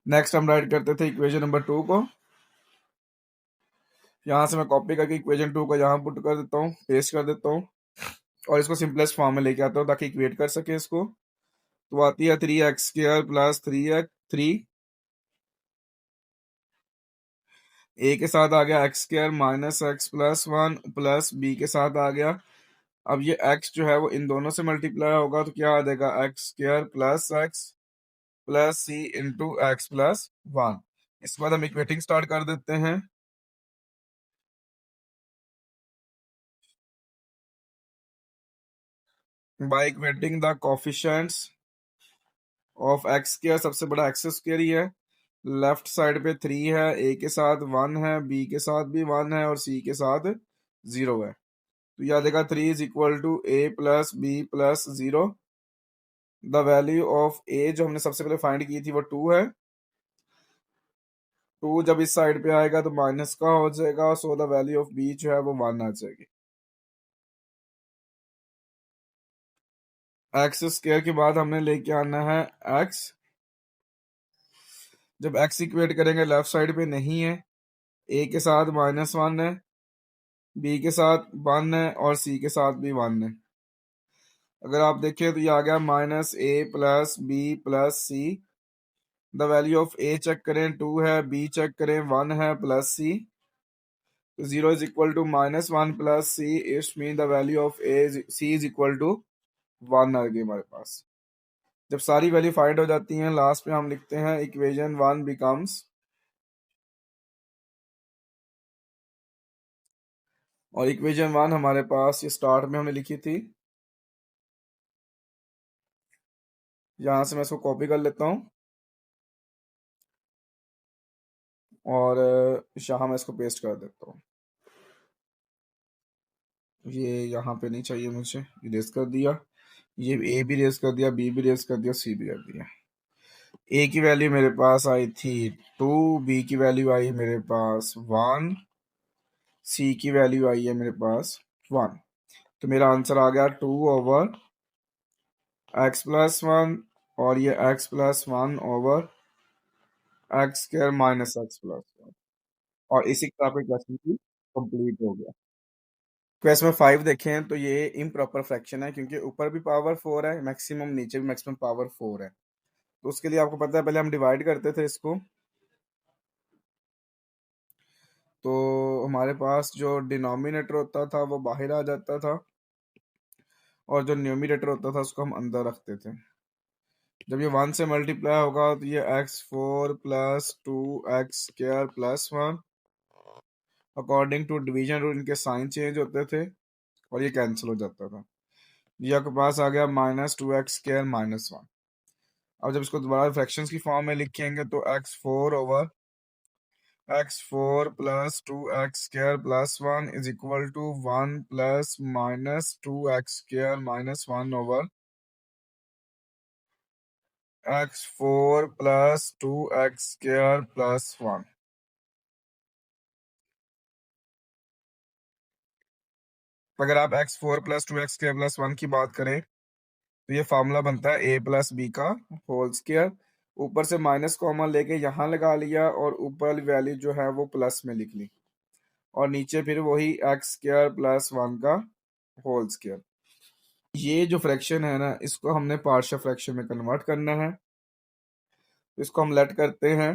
नेक्स्ट हम राइट करते थे इक्वेशन नंबर 2 को। यहाँ से मैं कॉपी करके इक्वेशन 2 को यहाँ पुट कर देता हूँ, पेस्ट कर देता हूँ, और इसको सिंपलेस्ट फॉर्म में लेके आता हूँ ताकि इक्वेट कर सके इसको। तो आती है 3x² प्लस 3 ए के साथ आ गया x² minus x plus one plus b के साथ आ गया। अब ये x जो है वो इन दोनों से मल्टीप्लाई होगा, तो क्या आ जाएगा x² plus x plus c into x plus one. इसके बाद हम इक्वेटिंग स्टार्ट कर देते हैं। By equating the coefficients of x², सबसे बड़ा x² ही है। लेफ्ट साइड पे 3 है, ए के साथ 1 है, बी के साथ भी 1 है और सी के साथ 0 है। तो याद देगा 3 is equal to a plus b plus 0। The value of a जो हमने सबसे पहले फाइंड की थी वो 2 है। 2 जब इस साइड पे आएगा तो माइनस का हो जाएगा, so the value of b जो है वो 1 आ जाएगी। एक्स स्क्वायर के बाद हमने लेके आना है एक्स। जब एक्स इक्वेट करेंगे लेफ्ट साइड पे नहीं है, ए के साथ -1 है, बी के साथ 1 है और सी के साथ भी 1 है। अगर आप देखें तो ये आ गया -a plus b plus c. The value of a check करें 2 है, बी चेक करें 1 है प्लस सी, तो 0 is equal to -1 plus c, it's mean the value of a c is equal to 1 आ गई हमारे पास। जब सारी वैल्यू फाइंड हो जाती हैं, लास्ट में हम लिखते हैं इक्वेशन 1 बिकम्स, और इक्वेशन 1 हमारे पास ये स्टार्ट में हमने लिखी थी, यहां से मैं इसको कॉपी कर लेता हूँ और यहाँ मैं इसको पेस्ट कर देता हूँ। ये यहाँ पे नहीं चाहिए मुझे, इरेज कर दिया। ये ए भी रेज कर दिया, बी भी रेज कर दिया, सी भी कर दिया। ए की वैल्यू मेरे पास आई थी 2, बी की वैल्यू आई मेरे पास 1, सी की वैल्यू आई है मेरे पास 1। तो मेरा आंसर आ गया 2 ओवर एक्स प्लस वन, और ये x plus one over x square minus x plus one. और इसी के साथ क्वेश्चन की कंप्लीट हो गया। क्वेश्चन में 5 देखें तो ये इम्प्रॉपर फ्रैक्शन है, क्योंकि ऊपर भी पावर 4 है मैक्सिमम, नीचे भी मैक्सिमम पावर 4 है। तो उसके लिए आपको पता है पहले हम डिवाइड करते थे इसको, तो हमारे पास जो डिनोमिनेटर होता था वो बाहर आ जाता था, और जो न्यूमिनेटर होता था उसको हम अंदर रखते थे। जब ये 1 से मल्टीप्लाई होगा तो ये x4 plus 2x² plus 1, according to division rule इनके साइन चेंज होते थे। और ये कैंसिल हो जाता था। ये आपके पास आ गया -2x² -1। अब जब इसको दोबारा फ्रैक्शंस की फॉर्म में लिखेंगे तो x4 plus 2x² + 1 is equal to 1 plus -2x² -1 x4 plus 2x² + 1। अगर आप x4 प्लस 2x² + 1 की बात करें तो ये फार्मूला बनता है a प्लस बी का होल स्क्वायर। ऊपर से माइनस कॉमन लेके यहाँ लगा लिया और ऊपर वाली वैल्यू जो है वो प्लस में लिख ली, और नीचे फिर वही x² + 1 का होल स्क्वायर। ये जो फ्रैक्शन है ना, इसको हमने पार्शियल फ्रैक्शन में कन्वर्ट करना है। तो इसको हम लेट करते हैं।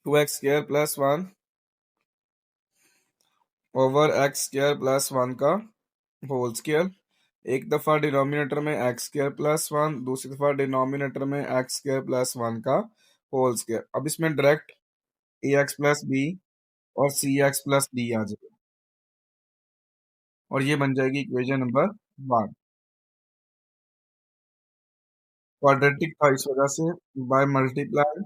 2x² + 1 ओवर x² + 1 का होल स्क्वायर। एक दफा डिनोमिनेटर में x² + 1, दूसरी दफा डिनोमिनेटर में x² + 1 का होल स्क्वायर। अब इसमें डायरेक्ट ax प्लस बी और cx प्लस डी आ जाएगा, और ये बन जाएगी इक्वेशन नंबर 1। क्वाड्रेटिक था इस वजह से by multiply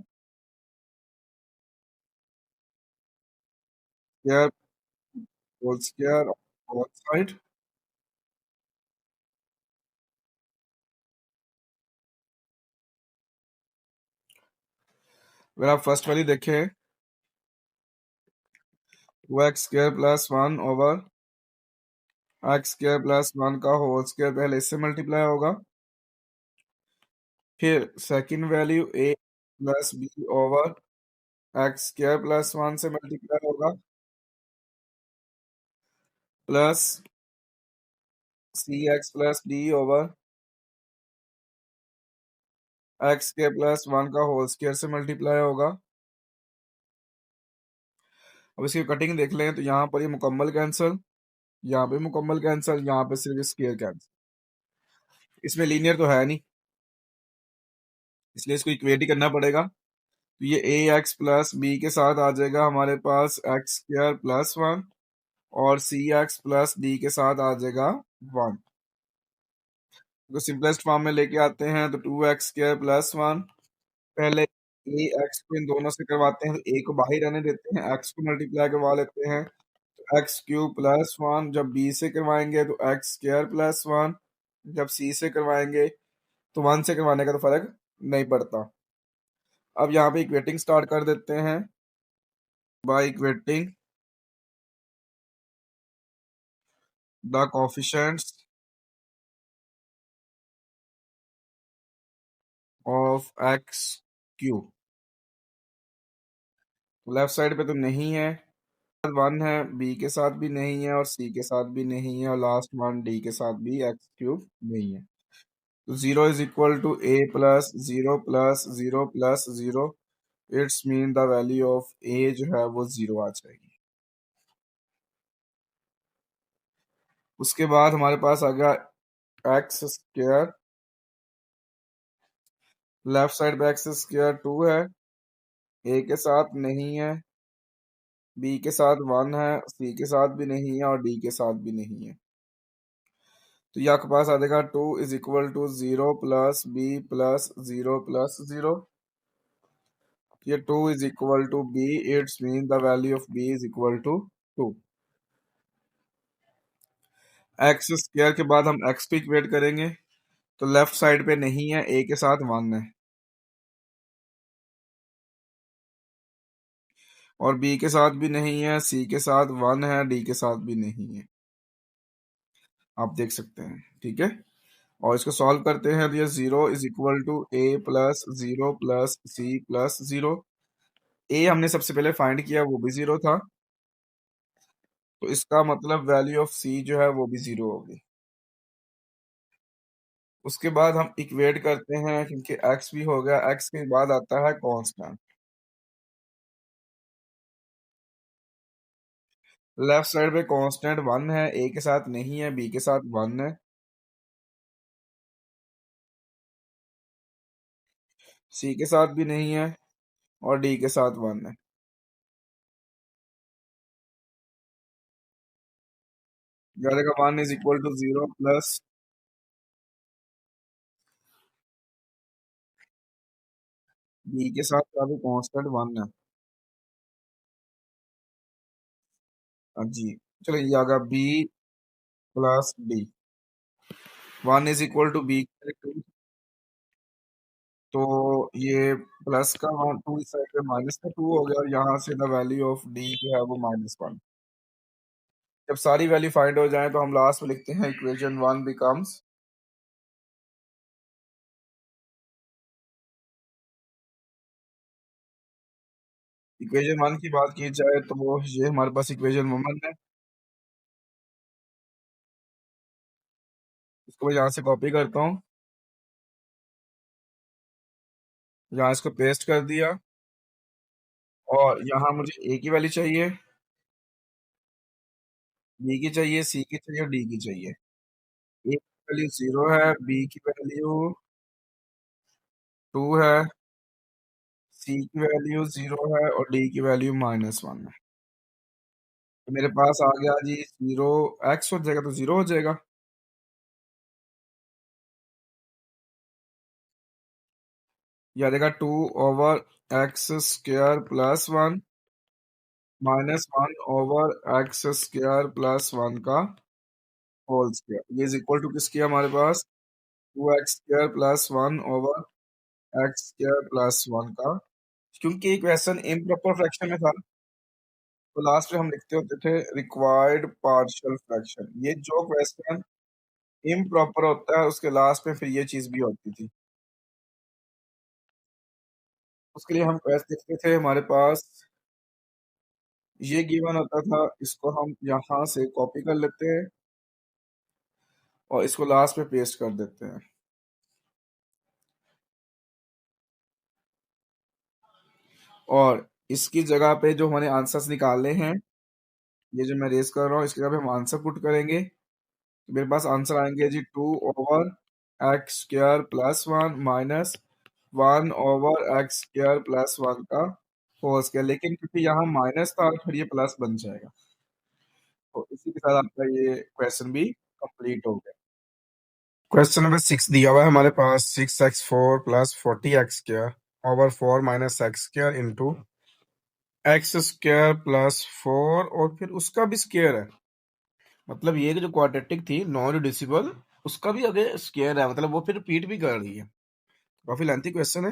square whole square whole side. अगर आप फर्स्ट वाली देखें, 2x² + 1 ओवर x² + 1 का होल स्क्वायर पहले इससे मल्टीप्लाई होगा, फिर second value a plus b over x² + 1 से मल्टीप्लाई होगा, plus cx plus d over x² + 1 का होल स्क्वायर से मल्टीप्लाई होगा। अब इसकी कटिंग देख लें तो यहाँ पर ये मुकम्मल कैंसिल, यहाँ पे मुकम्मल कैंसिल, यहाँ पे सिर्फ स्क्वायर कैंसिल। इसमें लीनियर तो है नहीं, इसलिए इसको इक्वेट ही करना पड़ेगा। तो ये ax प्लस बी के साथ आ जाएगा हमारे पास x² + 1, और cx प्लस डी के साथ आ जाएगा 1। तो सिंपलेस्ट फॉर्म में लेके आते हैं तो 2x² + 1, पहले ए एक्स को इन दोनों से करवाते हैं तो ए को बाहर रहने देते हैं, एक्स को मल्टीप्लाई करवा लेते हैं तो x³ + 1। जब बी से करवाएंगे तो x² + 1, जब सी से करवाएंगे तो 1 से करवाने का तो फर्क नहीं पड़ता। अब यहाँ पे इक्वेटिंग स्टार्ट कर देते हैं by equating the coefficients of x³ left side पे तो नहीं है, 1 है, बी के साथ भी नहीं है, और सी के साथ भी नहीं है, और लास्ट वन डी के साथ भी x³ नहीं है। तो 0 is equal to a plus 0 plus 0 plus 0। It's mean the value of a जो है वो 0 आ जाएगी। उसके बाद हमारे पास आ गया x², लेफ्ट साइड पे x² 2 है, a के साथ नहीं है, b के साथ 1 है, c के साथ भी नहीं है, और d के साथ भी नहीं है। तो ये आपके पास आ जाएगा 2 is equal to 0 plus b plus 0 plus 0। ये 2 is equal to b, it's mean the value of b is equal to 2। x² के बाद हम x पे इक्वेट करेंगे तो लेफ्ट साइड पे नहीं है, a के साथ 1 है, और b के साथ भी नहीं है, c के साथ 1 है, d के साथ भी नहीं है, आप देख सकते हैं। ठीक है, और इसको सॉल्व करते हैं तो ये 0 is equal to a plus 0 plus c plus 0। a हमने सबसे पहले फाइंड किया, वो भी 0 था, तो इसका मतलब वैल्यू ऑफ c जो है वो भी 0 होगी। उसके बाद हम इक्वेट करते हैं, क्योंकि x भी हो गया, x के बाद आता है कांस्टेंट। लेफ्ट साइड पे कांस्टेंट 1 है, a के साथ नहीं है, b के साथ 1 है, सी के साथ भी नहीं है और डी के साथ 1 है। याद रखा 1 = 0 प्लस बी के साथ का भी कांस्टेंट 1 है। हाँ जी। चलो ये आ गया बी प्लस डी। 1 = बी। तो ये प्लस का 2 इस साइड पे माइनस का 2 हो गया और यहाँ से द वैल्यू ऑफ डी जो है वो -1। जब सारी वैल्यू फाइंड हो जाए तो हम लास्ट में लिखते हैं इक्वेशन 1 बिकम्स। इक्वेशन 1 की बात की जाए तो ये हमारे पास इक्वेशन 1 है। इसको मैं यहाँ से कॉपी करता हूँ, यहाँ इसको पेस्ट कर दिया और यहाँ मुझे ए की वैल्यू चाहिए, बी की चाहिए, सी की चाहिए और डी की चाहिए। ए की वैल्यू 0 है, बी की वैल्यू 2 है, सी की वैल्यू 0 है और डी की वैल्यू -1 है। तो मेरे पास आ गया जी 0। एक्स हो जाएगा तो 0 हो जाएगा। यह आ जाएगा 2/x² + 1 -1/x² + 1 का होल स्क्वायर। ये इज इक्वल टू किसकी है हमारे पास? 2x² + 1/x² + 1 का। क्योंकि क्वेश्चन इम्प्रॉपर फ्रैक्शन में था तो लास्ट में हम लिखते होते थे रिक्वायर्ड पार्शियल फ्रैक्शन। ये जो क्वेश्चन इम्प्रॉपर होता है उसके लास्ट में फिर ये चीज भी होती थी। उसके लिए हम क्वेश्चन लिखते थे, हमारे पास ये गिवन होता था, इसको हम यहाँ से कॉपी कर लेते हैं और इसको लास्ट में पेस्ट कर देते हैं। और इसकी जगह पे जो हमारे आंसर्स निकालने हैं, ये जो मैं रेस कर रहा हूँ इसकी जगह पे हम आंसर पुट करेंगे। तो मेरे पास आंसर आएंगे जी 2/x² + 1 -1/x² + 1 का होल स्क्वायर। लेकिन क्योंकि यहाँ माइनस था फिर ये प्लस बन जाएगा। तो इसी के साथ आपका ये क्वेश्चन भी कंप्लीट हो गया। क्वेश्चन नंबर 6 दिया हुआ है हमारे पास। 6x4 + 40x² / 4 - x² x² + 4 और फिर उसका भी स्क्वायर है। मतलब ये कि जो क्वाड्रेटिक थी नॉन रिड्यूसिबल, उसका भी अगर स्क्वायर है, मतलब वो फिर रिपीट भी कर रही है। काफी लेंथी क्वेश्चन है,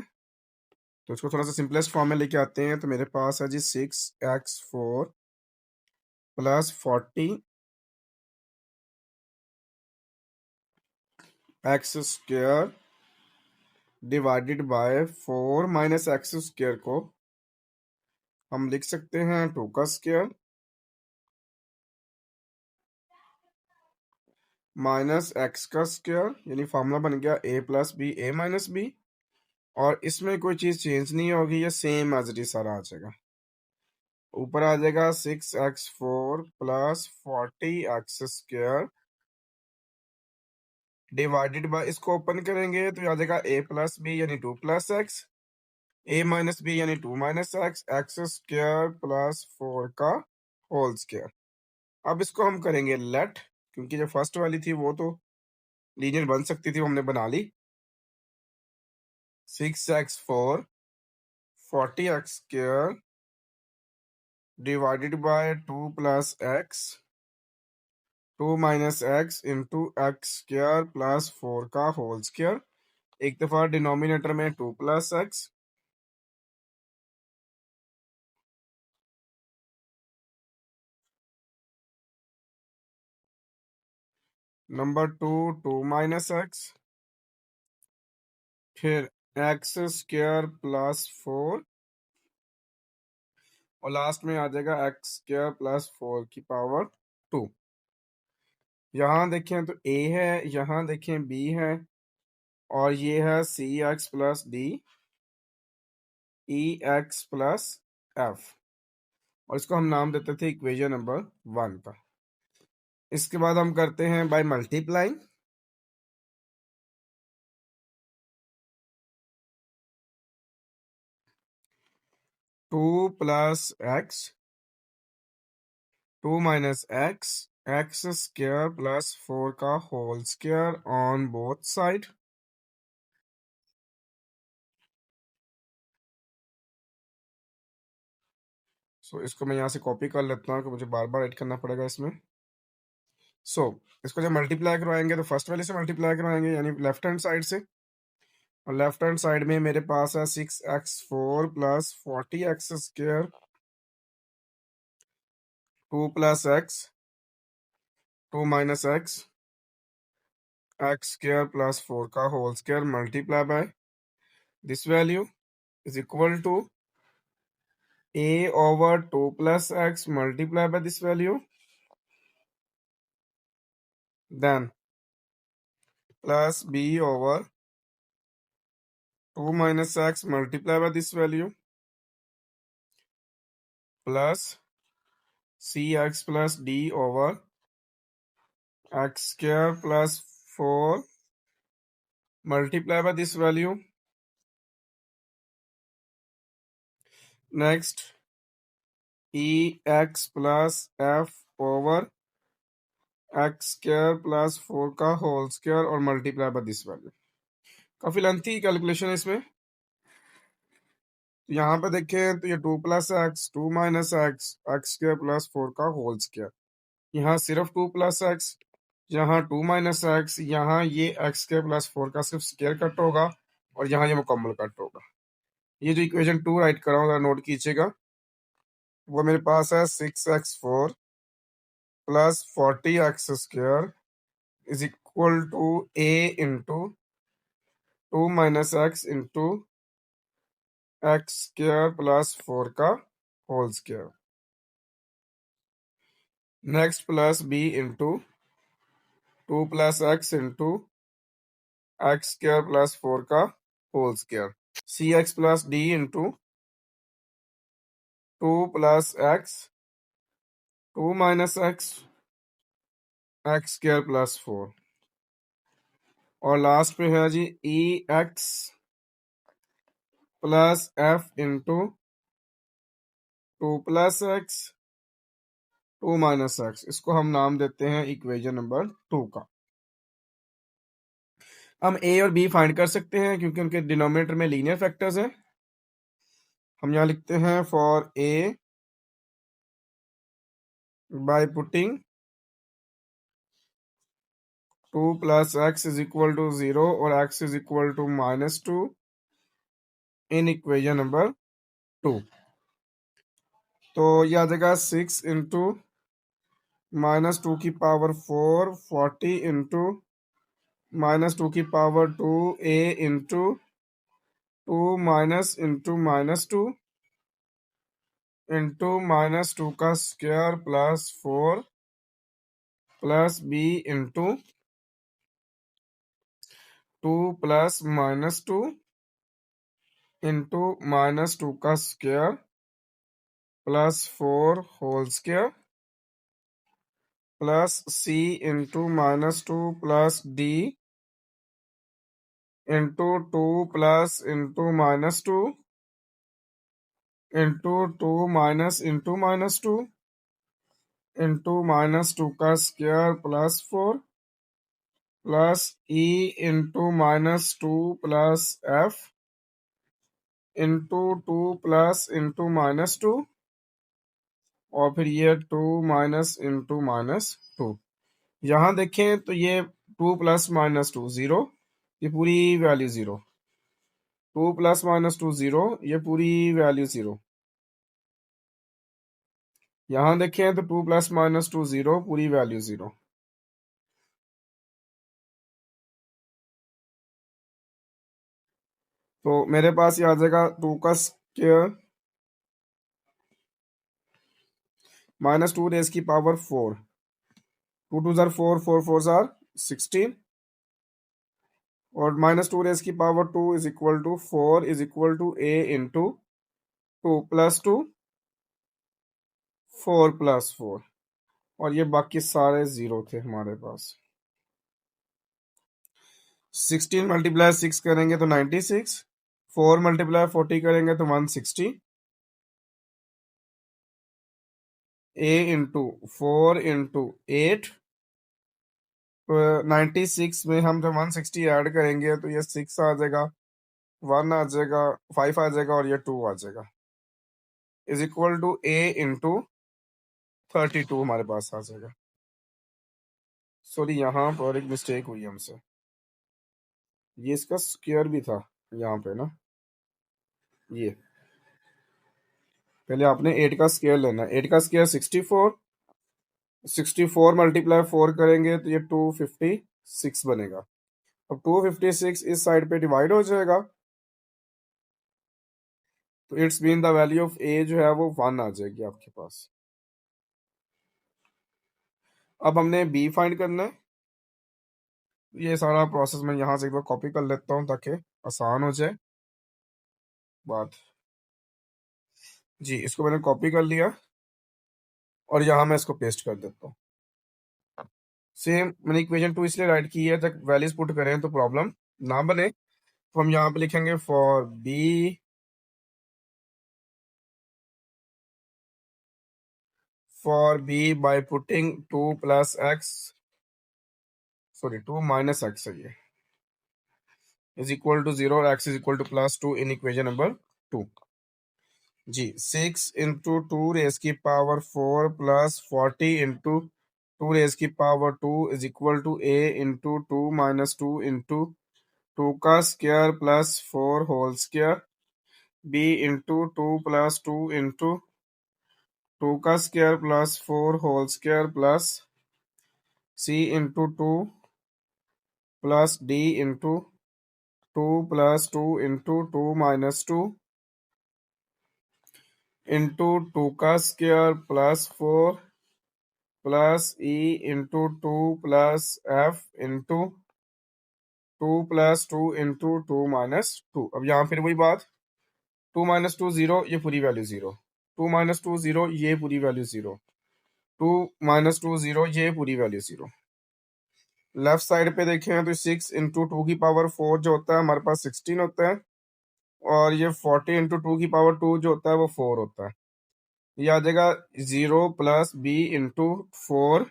तो इसको थोड़ा सा सिंपलेस्ट फॉर्म में लेके आते हैं। तो मेरे पास है जी 6x4 + 40x² / 4 - x² को हम लिख सकते हैं 2 का स्क्वायर -x का स्क्वायर, यानी फॉर्मूला बन गया a + b a - b। और इसमें कोई चीज चेंज नहीं होगी, ये सेम एज इट इज सारा आ जाएगा। ऊपर आ जाएगा 6x4 + 40x² / इसको ओपन करेंगे तो आ जाएगा a + b यानी 2 + x, a - b यानी 2 - x, x² + 4 का होल स्क्वायर। अब इसको हम करेंगे लेट, क्योंकि जो फर्स्ट वाली थी वो तो लीनियर बन सकती थी, वो हमने बना ली। 6x4 40x² / 2 + x 2 - x × x² + 4 का होल स्क्वायर। एक दफा डिनोमिनेटर में 2 + x, नंबर 2 2 - x, फिर x² + 4 और लास्ट में आ जाएगा x² + 4 की पावर 2। यहाँ देखें तो a है, यहाँ देखें b है और ये है cx + d ex + f, और इसको हम नाम देते थे इक्वेशन नंबर 1 का। इसके बाद हम करते हैं by multiplying. 2 plus x, 2 minus x, x square plus 4 का whole square on both side. So इसको मैं यहाँ से कॉपी कर लेता हूँ कि मुझे बार बार ऐड करना पड़ेगा इसमें। सो इसको जब मल्टीप्लाई करवाएंगे तो फर्स्ट वैल्यू से मल्टीप्लाई करवाएंगे यानी लेफ्ट हैंड साइड से, और लेफ्ट हैंड साइड में मेरे पास है 6x4 plus 40x square, 2 plus x, 2 minus x, x square plus 4 का whole square multiply by this value is equal to a over 2 plus x multiply by this value, then plus b over 2 minus x multiply by this value, plus cx plus d over x square plus 4 multiply by this value. Next, ex plus f over x square plus 4 का होल स्क्वायर और मल्टीप्लाई बाय दिस वैल्यू। काफी लेंथी कैलकुलेशन है इसमें। तो यहाँ पे देखें तो ये 2 plus x, 2 minus x, x square plus 4 का होल स्क्वायर, यहाँ सिर्फ 2 प्लस एक्स, यहाँ 2 माइनस एक्स, यहाँ ये एक्स स्क्वायर प्लस 4 का सिर्फ स्क्वायर कट होगा और यहाँ ये मुकम्मल कट होगा। ये जो इक्वेशन 2 राइट कर रहा हूँ नोट कीजिएगा, वो मेरे पास है 6x4 plus 40x square is equal to a into 2 minus x into x square plus 4 का whole square. Next plus b into 2 plus x into x square plus 4 का whole square. C x plus d into 2 plus x, 2 minus x, x square plus 4, और लास्ट पे है जी e x plus f into 2 plus x, 2 minus x. इसको हम नाम देते हैं इक्वेशन नंबर 2 का। हम ए और बी फाइंड कर सकते हैं क्योंकि उनके डिनोमिनेटर में लीनियर फैक्टर्स हैं। हम यहाँ लिखते हैं for a by putting 2 plus x is equal to 0 और x is equal to -2 in equation number 2। तो यह आ जाएगा 6 इंटू -2 की पावर 4, 40 इंटू -2 की power 2, a into 2 minus into -2 into -2 का square plus 4 plus b into 2 plus -2 into -2 का square plus 4 whole square plus c into -2 plus d into 2 plus into -2 into 2 minus into -2 into -2 का square plus 4 plus e into -2 plus f into 2 plus into -2 और फिर ये 2 माइनस इंटू -2। यहाँ देखें तो ये 2 प्लस -2 0, ये पूरी वैल्यू 0, 2 प्लस -2 0, ये पूरी वैल्यू 0। यहाँ देखें तो 2 प्लस -2 0, पूरी वैल्यू 0। तो मेरे पास ये आ जाएगा 2 का स्क्वायर -2 रेज की पावर 4, 2 2 जार 4, 4 4 जार 16, और -2 रेज की power 2 is equal to 4 is equal to a into 2 plus 2, 4 plus 4, और ये बाकी सारे 0 थे हमारे पास। 16 मल्टीप्लाई 6 करेंगे तो 96, 4 मल्टीप्लाई 40 करेंगे तो 160, a इंटू 4 इंटू 8, 96 में हम जब 160 ऐड करेंगे तो ये 6 आ जाएगा, 1 आ जाएगा, 5 आ जाएगा और ये 2 आ जाएगा, is equal to a into 32 हमारे पास आ जाएगा। सॉरी, यहाँ पर एक मिस्टेक हुई हमसे, ये इसका स्क्वायर भी था यहाँ पे ना, ये पहले आपने 8 का स्क्वायर लेना है। 8 का स्क्वायर 64, 64 मल्टीप्लाई 4 करेंगे तो ये 256 बनेगा। अब 256 इस साइड पे डिवाइड हो जाएगा, तो it's mean the value of a जो है वो 1 आ जाएगी आपके पास। अब हमने बी फाइंड करना है। ये सारा प्रोसेस मैं यहाँ से एक बार कॉपी कर लेता हूँ ताकि आसान हो जाए बात। जी, इसको मैंने कॉपी कर लिया और यहाँ मैं इसको पेस्ट कर देता हूँ। सेम मैंने इक्वेशन 2 इसलिए राइट की है तक वैल्यूज पुट करें तो प्रॉब्लम ना बने, तो हम यहाँ पे लिखेंगे for b by putting 2 plus x, sorry 2 minus x है ये, इज इक्वल टू 0 और x is equal to +2 in equation number 2। जी, 6 इंटू 2 रेज की पावर 4 प्लस 40 इंटू 2 रेज की power 2 is equal to a into 2 minus 2 into 2 का square plus 4 whole square, b into 2 plus 2 into 2 का square plus 4 whole square plus c into 2 plus d into 2 plus 2 into 2 minus 2 into 2 का square plus 4 plus e into 2 plus f into 2 plus 2 into 2 minus 2। अब यहाँ फिर वही बात, 2 माइनस 2 0, ये पूरी वैल्यू 0, 2 माइनस 2 0, ये पूरी वैल्यू 0, 2 माइनस 2 0, ये पूरी वैल्यू 0। लेफ्ट साइड पे देखें तो 6 इंटू 2 की पावर 4 जो होता है हमारे पास 16 होता है, और ये 40 इंटू 2 की पावर 2 जो होता है वो 4 होता है। ये आ जाएगा 0 प्लस b इंटू 4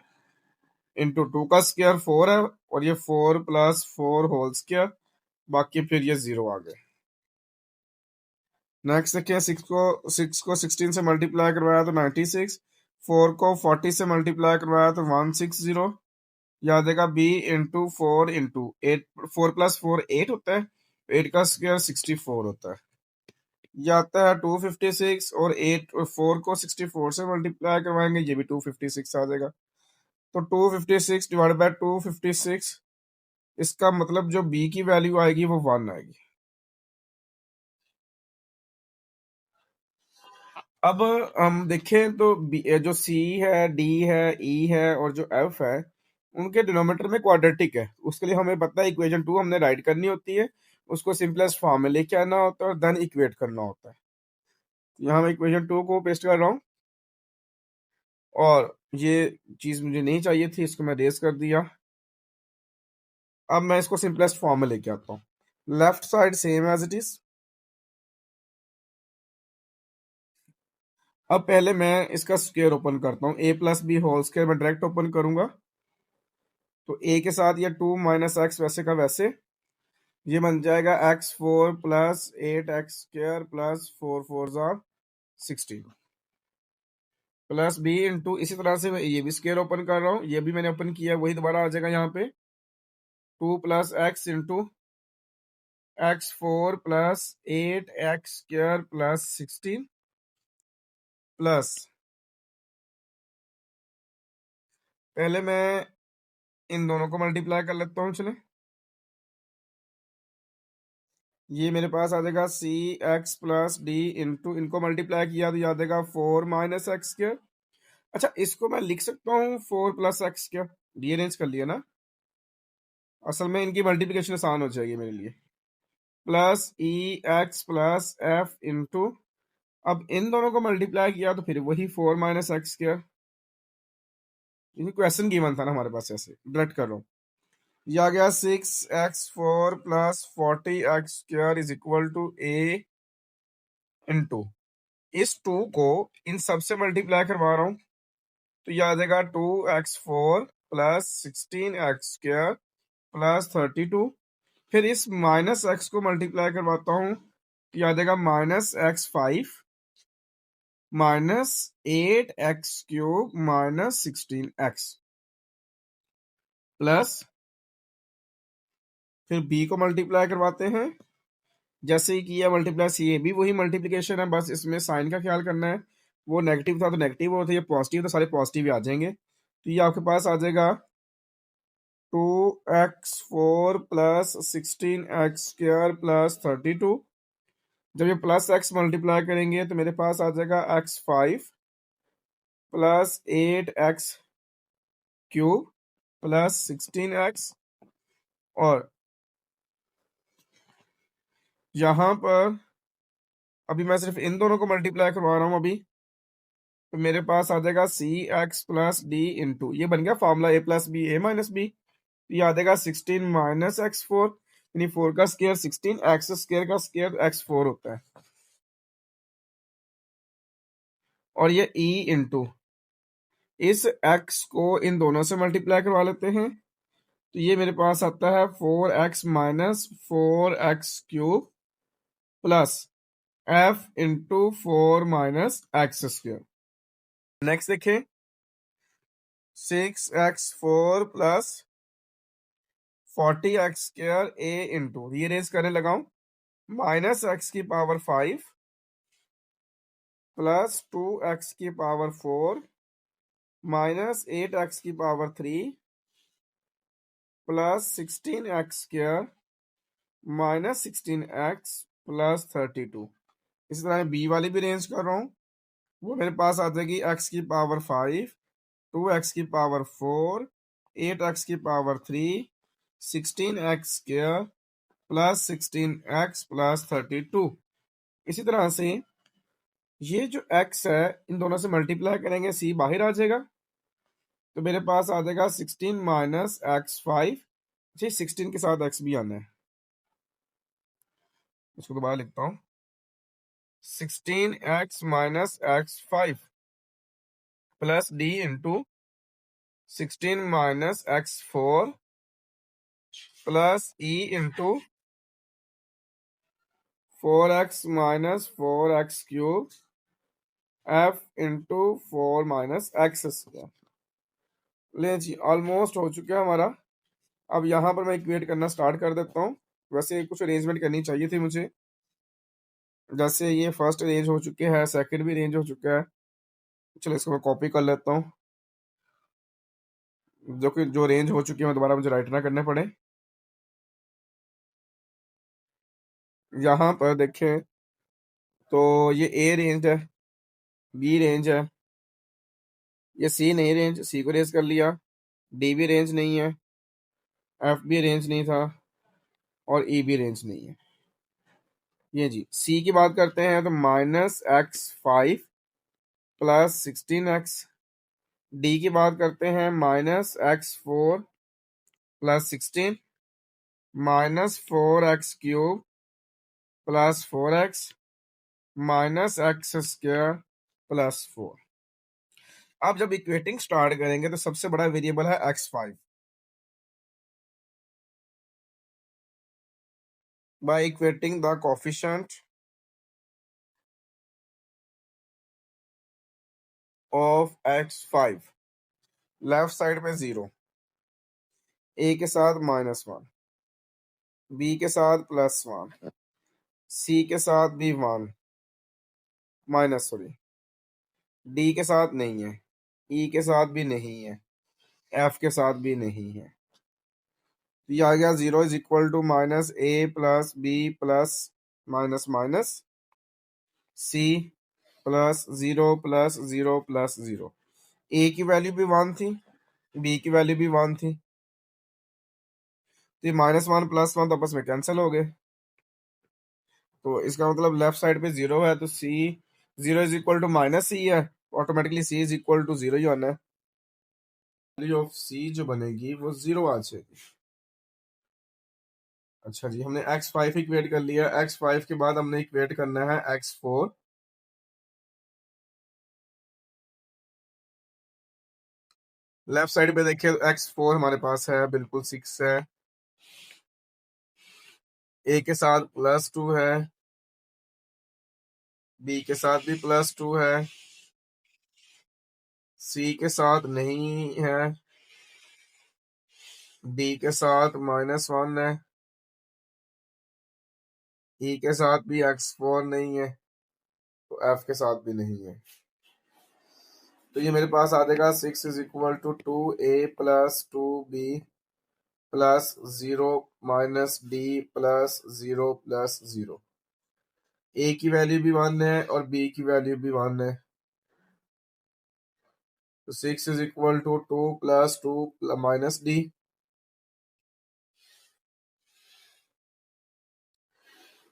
इंटू 2 का स्क्वायर 4 है, और ये 4 प्लस 4 होल स्क्वायर, बाकी फिर ये 0 आ गए। नेक्स्ट देखिए, 6 को 16 से मल्टीप्लाई करवाया तो 96, 4 को 40 से मल्टीप्लाई करवाया तो 160, याद देगा b इंटू 4 इंटू 8, 4 प्लस 4 8 होता है, 8 का स्क्वायर 64 होता है। ये आता है 256, और 8 और 4 को 64 से मल्टीप्लाई करवाएंगे, ये भी 256 आ जाएगा। तो 256 डिवाइड बाय 256, इसका मतलब जो b की वैल्यू आएगी वो 1 आएगी। अब हम देखें तो जो c है, d है, e है और जो f है, उनके डिनोमिनेटर में क्वाड्रेटिक है। उसके लिए हमें पता है इक्वेशन 2 हमने राइट करनी होती है, उसको सिंपलेस्ट फॉर्म में लेके आना होता है और देन इक्वेट करना होता है। यहाँ मैं इक्वेशन 2 को पेस्ट कर रहा हूँ, और ये चीज मुझे नहीं चाहिए थी, इसको मैं रेस कर दिया। अब मैं इसको सिंपलेस्ट फॉर्म में लेके आता हूँ। Left side same as it is. अब पहले मैं इसका स्क्वायर ओपन करता हूँ, a plus b whole square मैं डायरेक्ट ओपन करूंगा, तो a के साथ ये 2 माइनस एक्स वैसे का वैसे, ये बन जाएगा x4 plus 8x square plus 4 4 16 plus b into, इसी तरह से मैं ये भी स्क्वायर ओपन कर रहा हूँ, ये भी मैंने ओपन किया, वही दोबारा आ जाएगा यहाँ पे 2 plus x into x4 plus 8x square plus 16 plus, पहले मैं इन दोनों को मल्टीप्लाई कर लेता हूँ। चले, ये मेरे पास आ जाएगा सी एक्स प्लस डी इंटू, इनको मल्टीप्लाई किया तो याद आएगा 4 माइनस एक्स स्क्वायर। अच्छा, इसको मैं लिख सकता हूँ 4 प्लस एक्स स्क्वायर, रीअरेंज कर लिया ना, असल में इनकी मल्टीप्लिकेशन आसान हो जाएगी मेरे लिए, प्लस ई एक्स प्लस एफ इंटू, अब इन दोनों को मल्टीप्लाई किया तो फिर वही 4 माइनस एक्स स्क्वायर। ये क्वेश्चन गिवन था ना हमारे पास, ऐसे डायरेक्ट कर रहा हूँ। ये आ गया 6x4 plus 40x square is equal to a into, इस 2 को इन सब से मल्टीप्लाई करवा रहा हूँ, तो ये आ जाएगा 2x4 प्लस 16x² प्लस 32। फिर इस माइनस एक्स को मल्टीप्लाई करवाता हूँ तो ये आ जाएगा -x5 -8x³ -16x प्लस फिर b को मल्टीप्लाई करवाते हैं। जैसे ही किया मल्टीप्लाई, सी ए भी वही मल्टीप्लिकेशन है, बस इसमें साइन का ख्याल करना है। वो नेगेटिव था तो नेगेटिव, और ये पॉजिटिव तो सारे पॉजिटिव ही आ जाएंगे। तो ये आपके पास आ जाएगा 2x4 प्लस 16x² प्लस 32। जब ये प्लस x मल्टीप्लाई करेंगे तो मेरे पास आ जाएगा x5 plus 8x³ plus 16x। और यहां पर अभी मैं सिर्फ इन दोनों को मल्टीप्लाई करवा रहा हूं अभी, तो मेरे पास आ जाएगा cx प्लस डी इंटू, ये बन गया formula a plus b a minus b. ये आ जाएगा 16 माइनस x4, यानी 4 का स्क्वायर 16, एक्स स्क्वायर का स्क्वायर x4 होता है। और ये e इंटू इस x को इन दोनों से मल्टीप्लाई करवा लेते हैं, तो ये मेरे पास आता है 4x minus 4x³ plus f into 4 minus x²। Next देखें, 6x4 plus 40x² a into, ये रेज करने लगाऊं, माइनस x की पावर 5 प्लस 2x की पावर 4 माइनस 8x की power 3 plus 16x² minus 16x plus 32। इसी तरह बी वाली भी रेंज कर रहा हूँ, वो मेरे पास आ जाएगी x की पावर 5 2x की पावर 4 8x की power 3 16x² plus 16x plus 32। इसी तरह से ये जो x है इन दोनों से मल्टीप्लाई करेंगे, c बाहर आ जाएगा, तो मेरे पास आ जाएगा 16 माइनस x5। जी 16 के साथ x भी आना है, इसको दोबारा लिखता हूँ, 16x minus x5 plus d into 16 minus x4 plus e into 4x minus 4x³ f into 4 minus x²। ले जी, ऑलमोस्ट हो चुका है हमारा। अब यहाँ पर मैं इक्वेट करना स्टार्ट कर देता हूँ। वैसे कुछ अरेंजमेंट करनी चाहिए थी मुझे, जैसे ये फर्स्ट अरेंज हो चुके हैं, सेकंड भी अरेंज हो चुका है। चलो इसको मैं कॉपी कर लेता हूँ, जो कि जो अरेंज हो चुके हैं दोबारा मुझे राइट ना करने पड़े। यहाँ पर देखें तो ये ए रेंज है, बी रेंज है, ये सी नहीं रेंज, सी को रेंज कर लिया, डी भी रेंज नहीं है, एफ भी रेंज नहीं था, और ई भी रेंज नहीं है। ये जी सी की बात करते हैं तो -x5 प्लस 16x। डी की बात करते हैं -x4 plus 16 -4x³ plus 4x minus x² plus 4। अब जब इक्वेटिंग स्टार्ट करेंगे तो सबसे बड़ा वेरिएबल है x5। By equating the coefficient of x5, left side में 0, ए के साथ -1, बी के साथ +1, सी के साथ भी 1 माइनस, सॉरी, डी के साथ नहीं है, ई के साथ भी नहीं है, एफ के साथ भी नहीं है। तो ये आ गया 0 is equal to -a plus b plus minus minus c plus 0 plus 0 plus 0। A की वैल्यू भी 1 थी, बी की वैल्यू भी 1 थी, तो ये -1 +1 तो आपस में कैंसिल हो गए। तो इसका मतलब लेफ्ट साइड पे 0 है, तो c 0 is equal to -c है, automatically c is equal to 0 ही आना है। वैल्यू ऑफ सी जो बनेगी वो 0 आ जाएगी। अच्छा जी, हमने x5 इक्वेट कर लिया, x5 के बाद हमने इक्वेट करना है x4। लेफ्ट साइड पे देखिए x4 हमारे पास है, बिल्कुल 6 है। a के साथ +2 है, b के साथ भी +2 है, c के साथ नहीं है, d के साथ -1 है, e के साथ भी x4 नहीं है, तो f के साथ भी नहीं है। तो ये मेरे पास आ जाएगा 6 is equal to 2a plus 2b plus 0 minus d plus 0 plus 0। a की वैल्यू भी 1 है और b की वैल्यू भी 1 है, तो 6 is equal to 2 plus 2 minus d।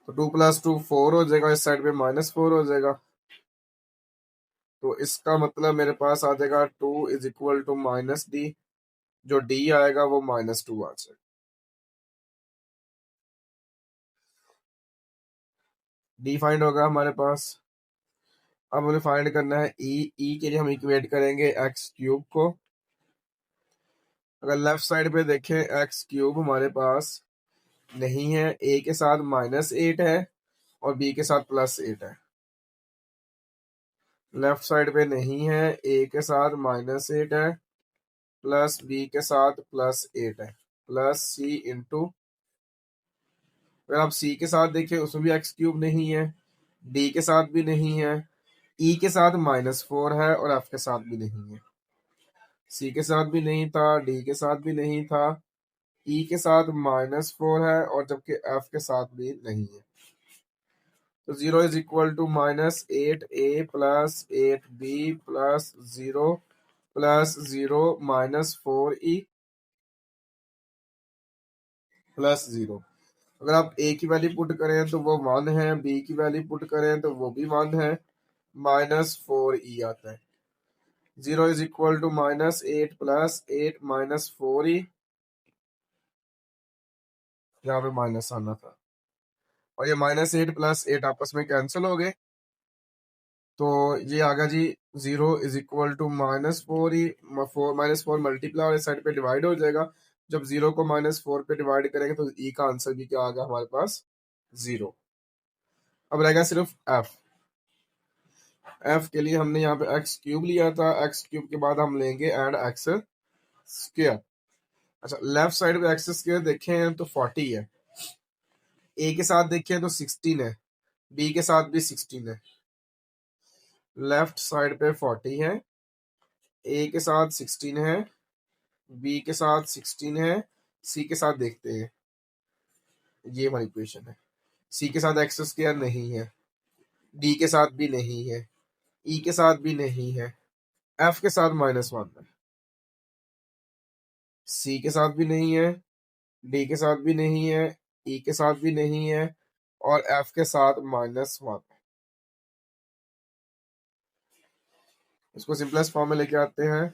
तो 2 प्लस 2 4 हो जाएगा, इस साइड पे -4 हो जाएगा। तो इसका मतलब मेरे पास आ जाएगा 2 इज इक्वल टू -d, जो d आएगा वो -2 आ जाएगा। d फाइंड होगा हमारे पास। अब हमें फाइंड करना है e के लिए हम इक्वेट करेंगे x³ को। अगर लेफ्ट साइड पे देखें x³ हमारे पास नहीं है, a के साथ -8 है और b के साथ +8 है। लेफ्ट साइड पे नहीं है, a के साथ -8 है प्लस b के साथ +8 है प्लस c इंटू, अगर आप c के साथ देखें उसमें भी x³ नहीं है, d के साथ भी नहीं है, e के साथ -4 है और f के साथ भी नहीं है। c के साथ भी नहीं था, d के साथ भी नहीं था, e के साथ -4 है और जबकि f के साथ भी नहीं है। तो 0 is equal to -8a plus 8b plus 0 plus 0 -4e plus 0। अगर आप a की वैल्यू पुट करें तो वो 1 है, b की वैल्यू पुट करें तो वो भी 1 है, -4e आता है। 0 is equal to -8 plus 8 -4e, यहाँ पे माइनस आना था और ये -8 प्लस 8 आपस में कैंसिल हो गए, तो ये आ गया जी 0 is equal to -4e, -4 multiply और इस साइड पे डिवाइड हो जाएगा। जब 0 को -4 पे डिवाइड करेंगे तो e का आंसर भी क्या आ गया हमारे पास, 0। अब रहेगा सिर्फ f के लिए हमने यहाँ पे x³ लिया था, x³ के बाद हम लेंगे एंड x²। अच्छा, लेफ्ट साइड पे x² देखें तो 40 है, a के साथ देखें तो 16 है, b के साथ भी 16 है। लेफ्ट साइड पे 40 है, a के साथ 16 है, b के साथ 16 है, c के साथ देखते हैं, ये हमारी इक्वेशन है। c के साथ x² नहीं है, d के साथ भी नहीं है, e के साथ भी नहीं है, f के साथ -1 है, c के साथ भी नहीं है, d के साथ भी नहीं है, e के साथ भी नहीं है और f के साथ -1 है। इसको सिंपलेस्ट फॉर्म में लेके आते हैं।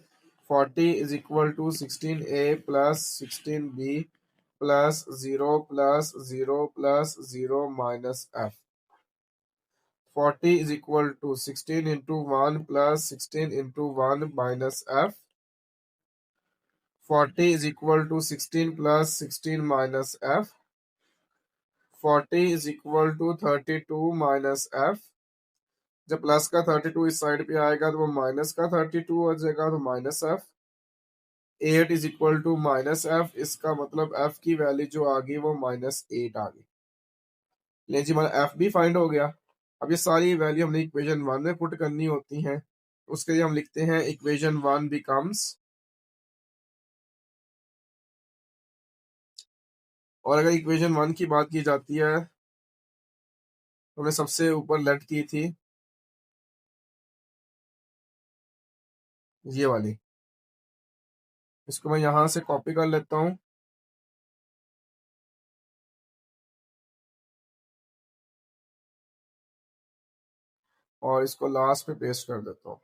40 is equal to 16a plus 16b plus 0 plus 0 plus 0 minus f। 40 is equal to 16 into 1 plus 16 into 1 minus f। 40 is equal to 16 plus 16 minus f। 40 is equal to 32 minus f। जब प्लस का 32 इस साइड पे आएगा तो वो माइनस का 32 हो जाएगा, तो minus f। 8 is equal to -f, इसका मतलब f की वैल्यू जो आ गई वो -8 आ गई। ले जी, हमारा f भी फाइंड हो गया। अब ये सारी वैल्यू हमने इक्वेशन 1 में पुट करनी होती हैं, उसके लिए हम लिखते हैं इक्वेशन 1 बिकम्स, और अगर इक्वेशन 1 की बात की जाती है तो हमने सबसे ऊपर लेट की थी ये वाली, इसको मैं यहां से कॉपी कर लेता हूं और इसको लास्ट पे पेस्ट कर देता हूं,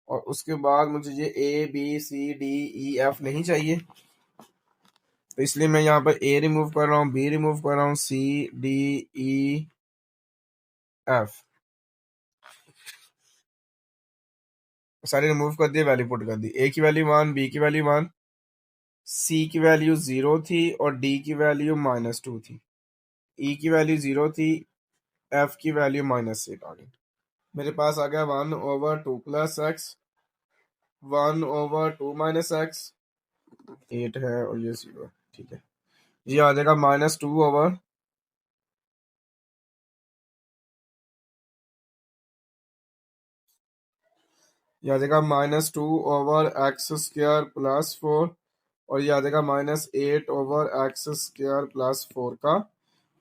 और उसके बाद मुझे ये A B C D E F नहीं चाहिए, तो इसलिए मैं यहाँ पर A रिमूव कर रहा हूँ, B रिमूव कर रहा हूँ, C D E F। सारे रिमूव कर दिए, वैल्यू पुट कर दी। ए की वैल्यू 1, बी की वैल्यू 1, सी की वैल्यू 0 थी और डी की वैल्यू -2 थी, ई की वैल्यू 0 थी, एफ की वैल्यू -8 आ गई। मेरे पास आ गया 1/2 + x, 1/2 - x, 8 है और ये 0 है, ठीक है। ये आ जाएगा -2 ओवर ये आ जाएगा -2/x² + 4 और ये आ जाएगा -8/x² + 4 का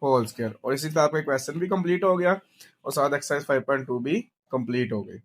होल स्क्वायर। और इसी तरह आपका क्वेश्चन भी कंप्लीट हो गया और साथ एक्सरसाइज 5.2 भी कंप्लीट हो गई।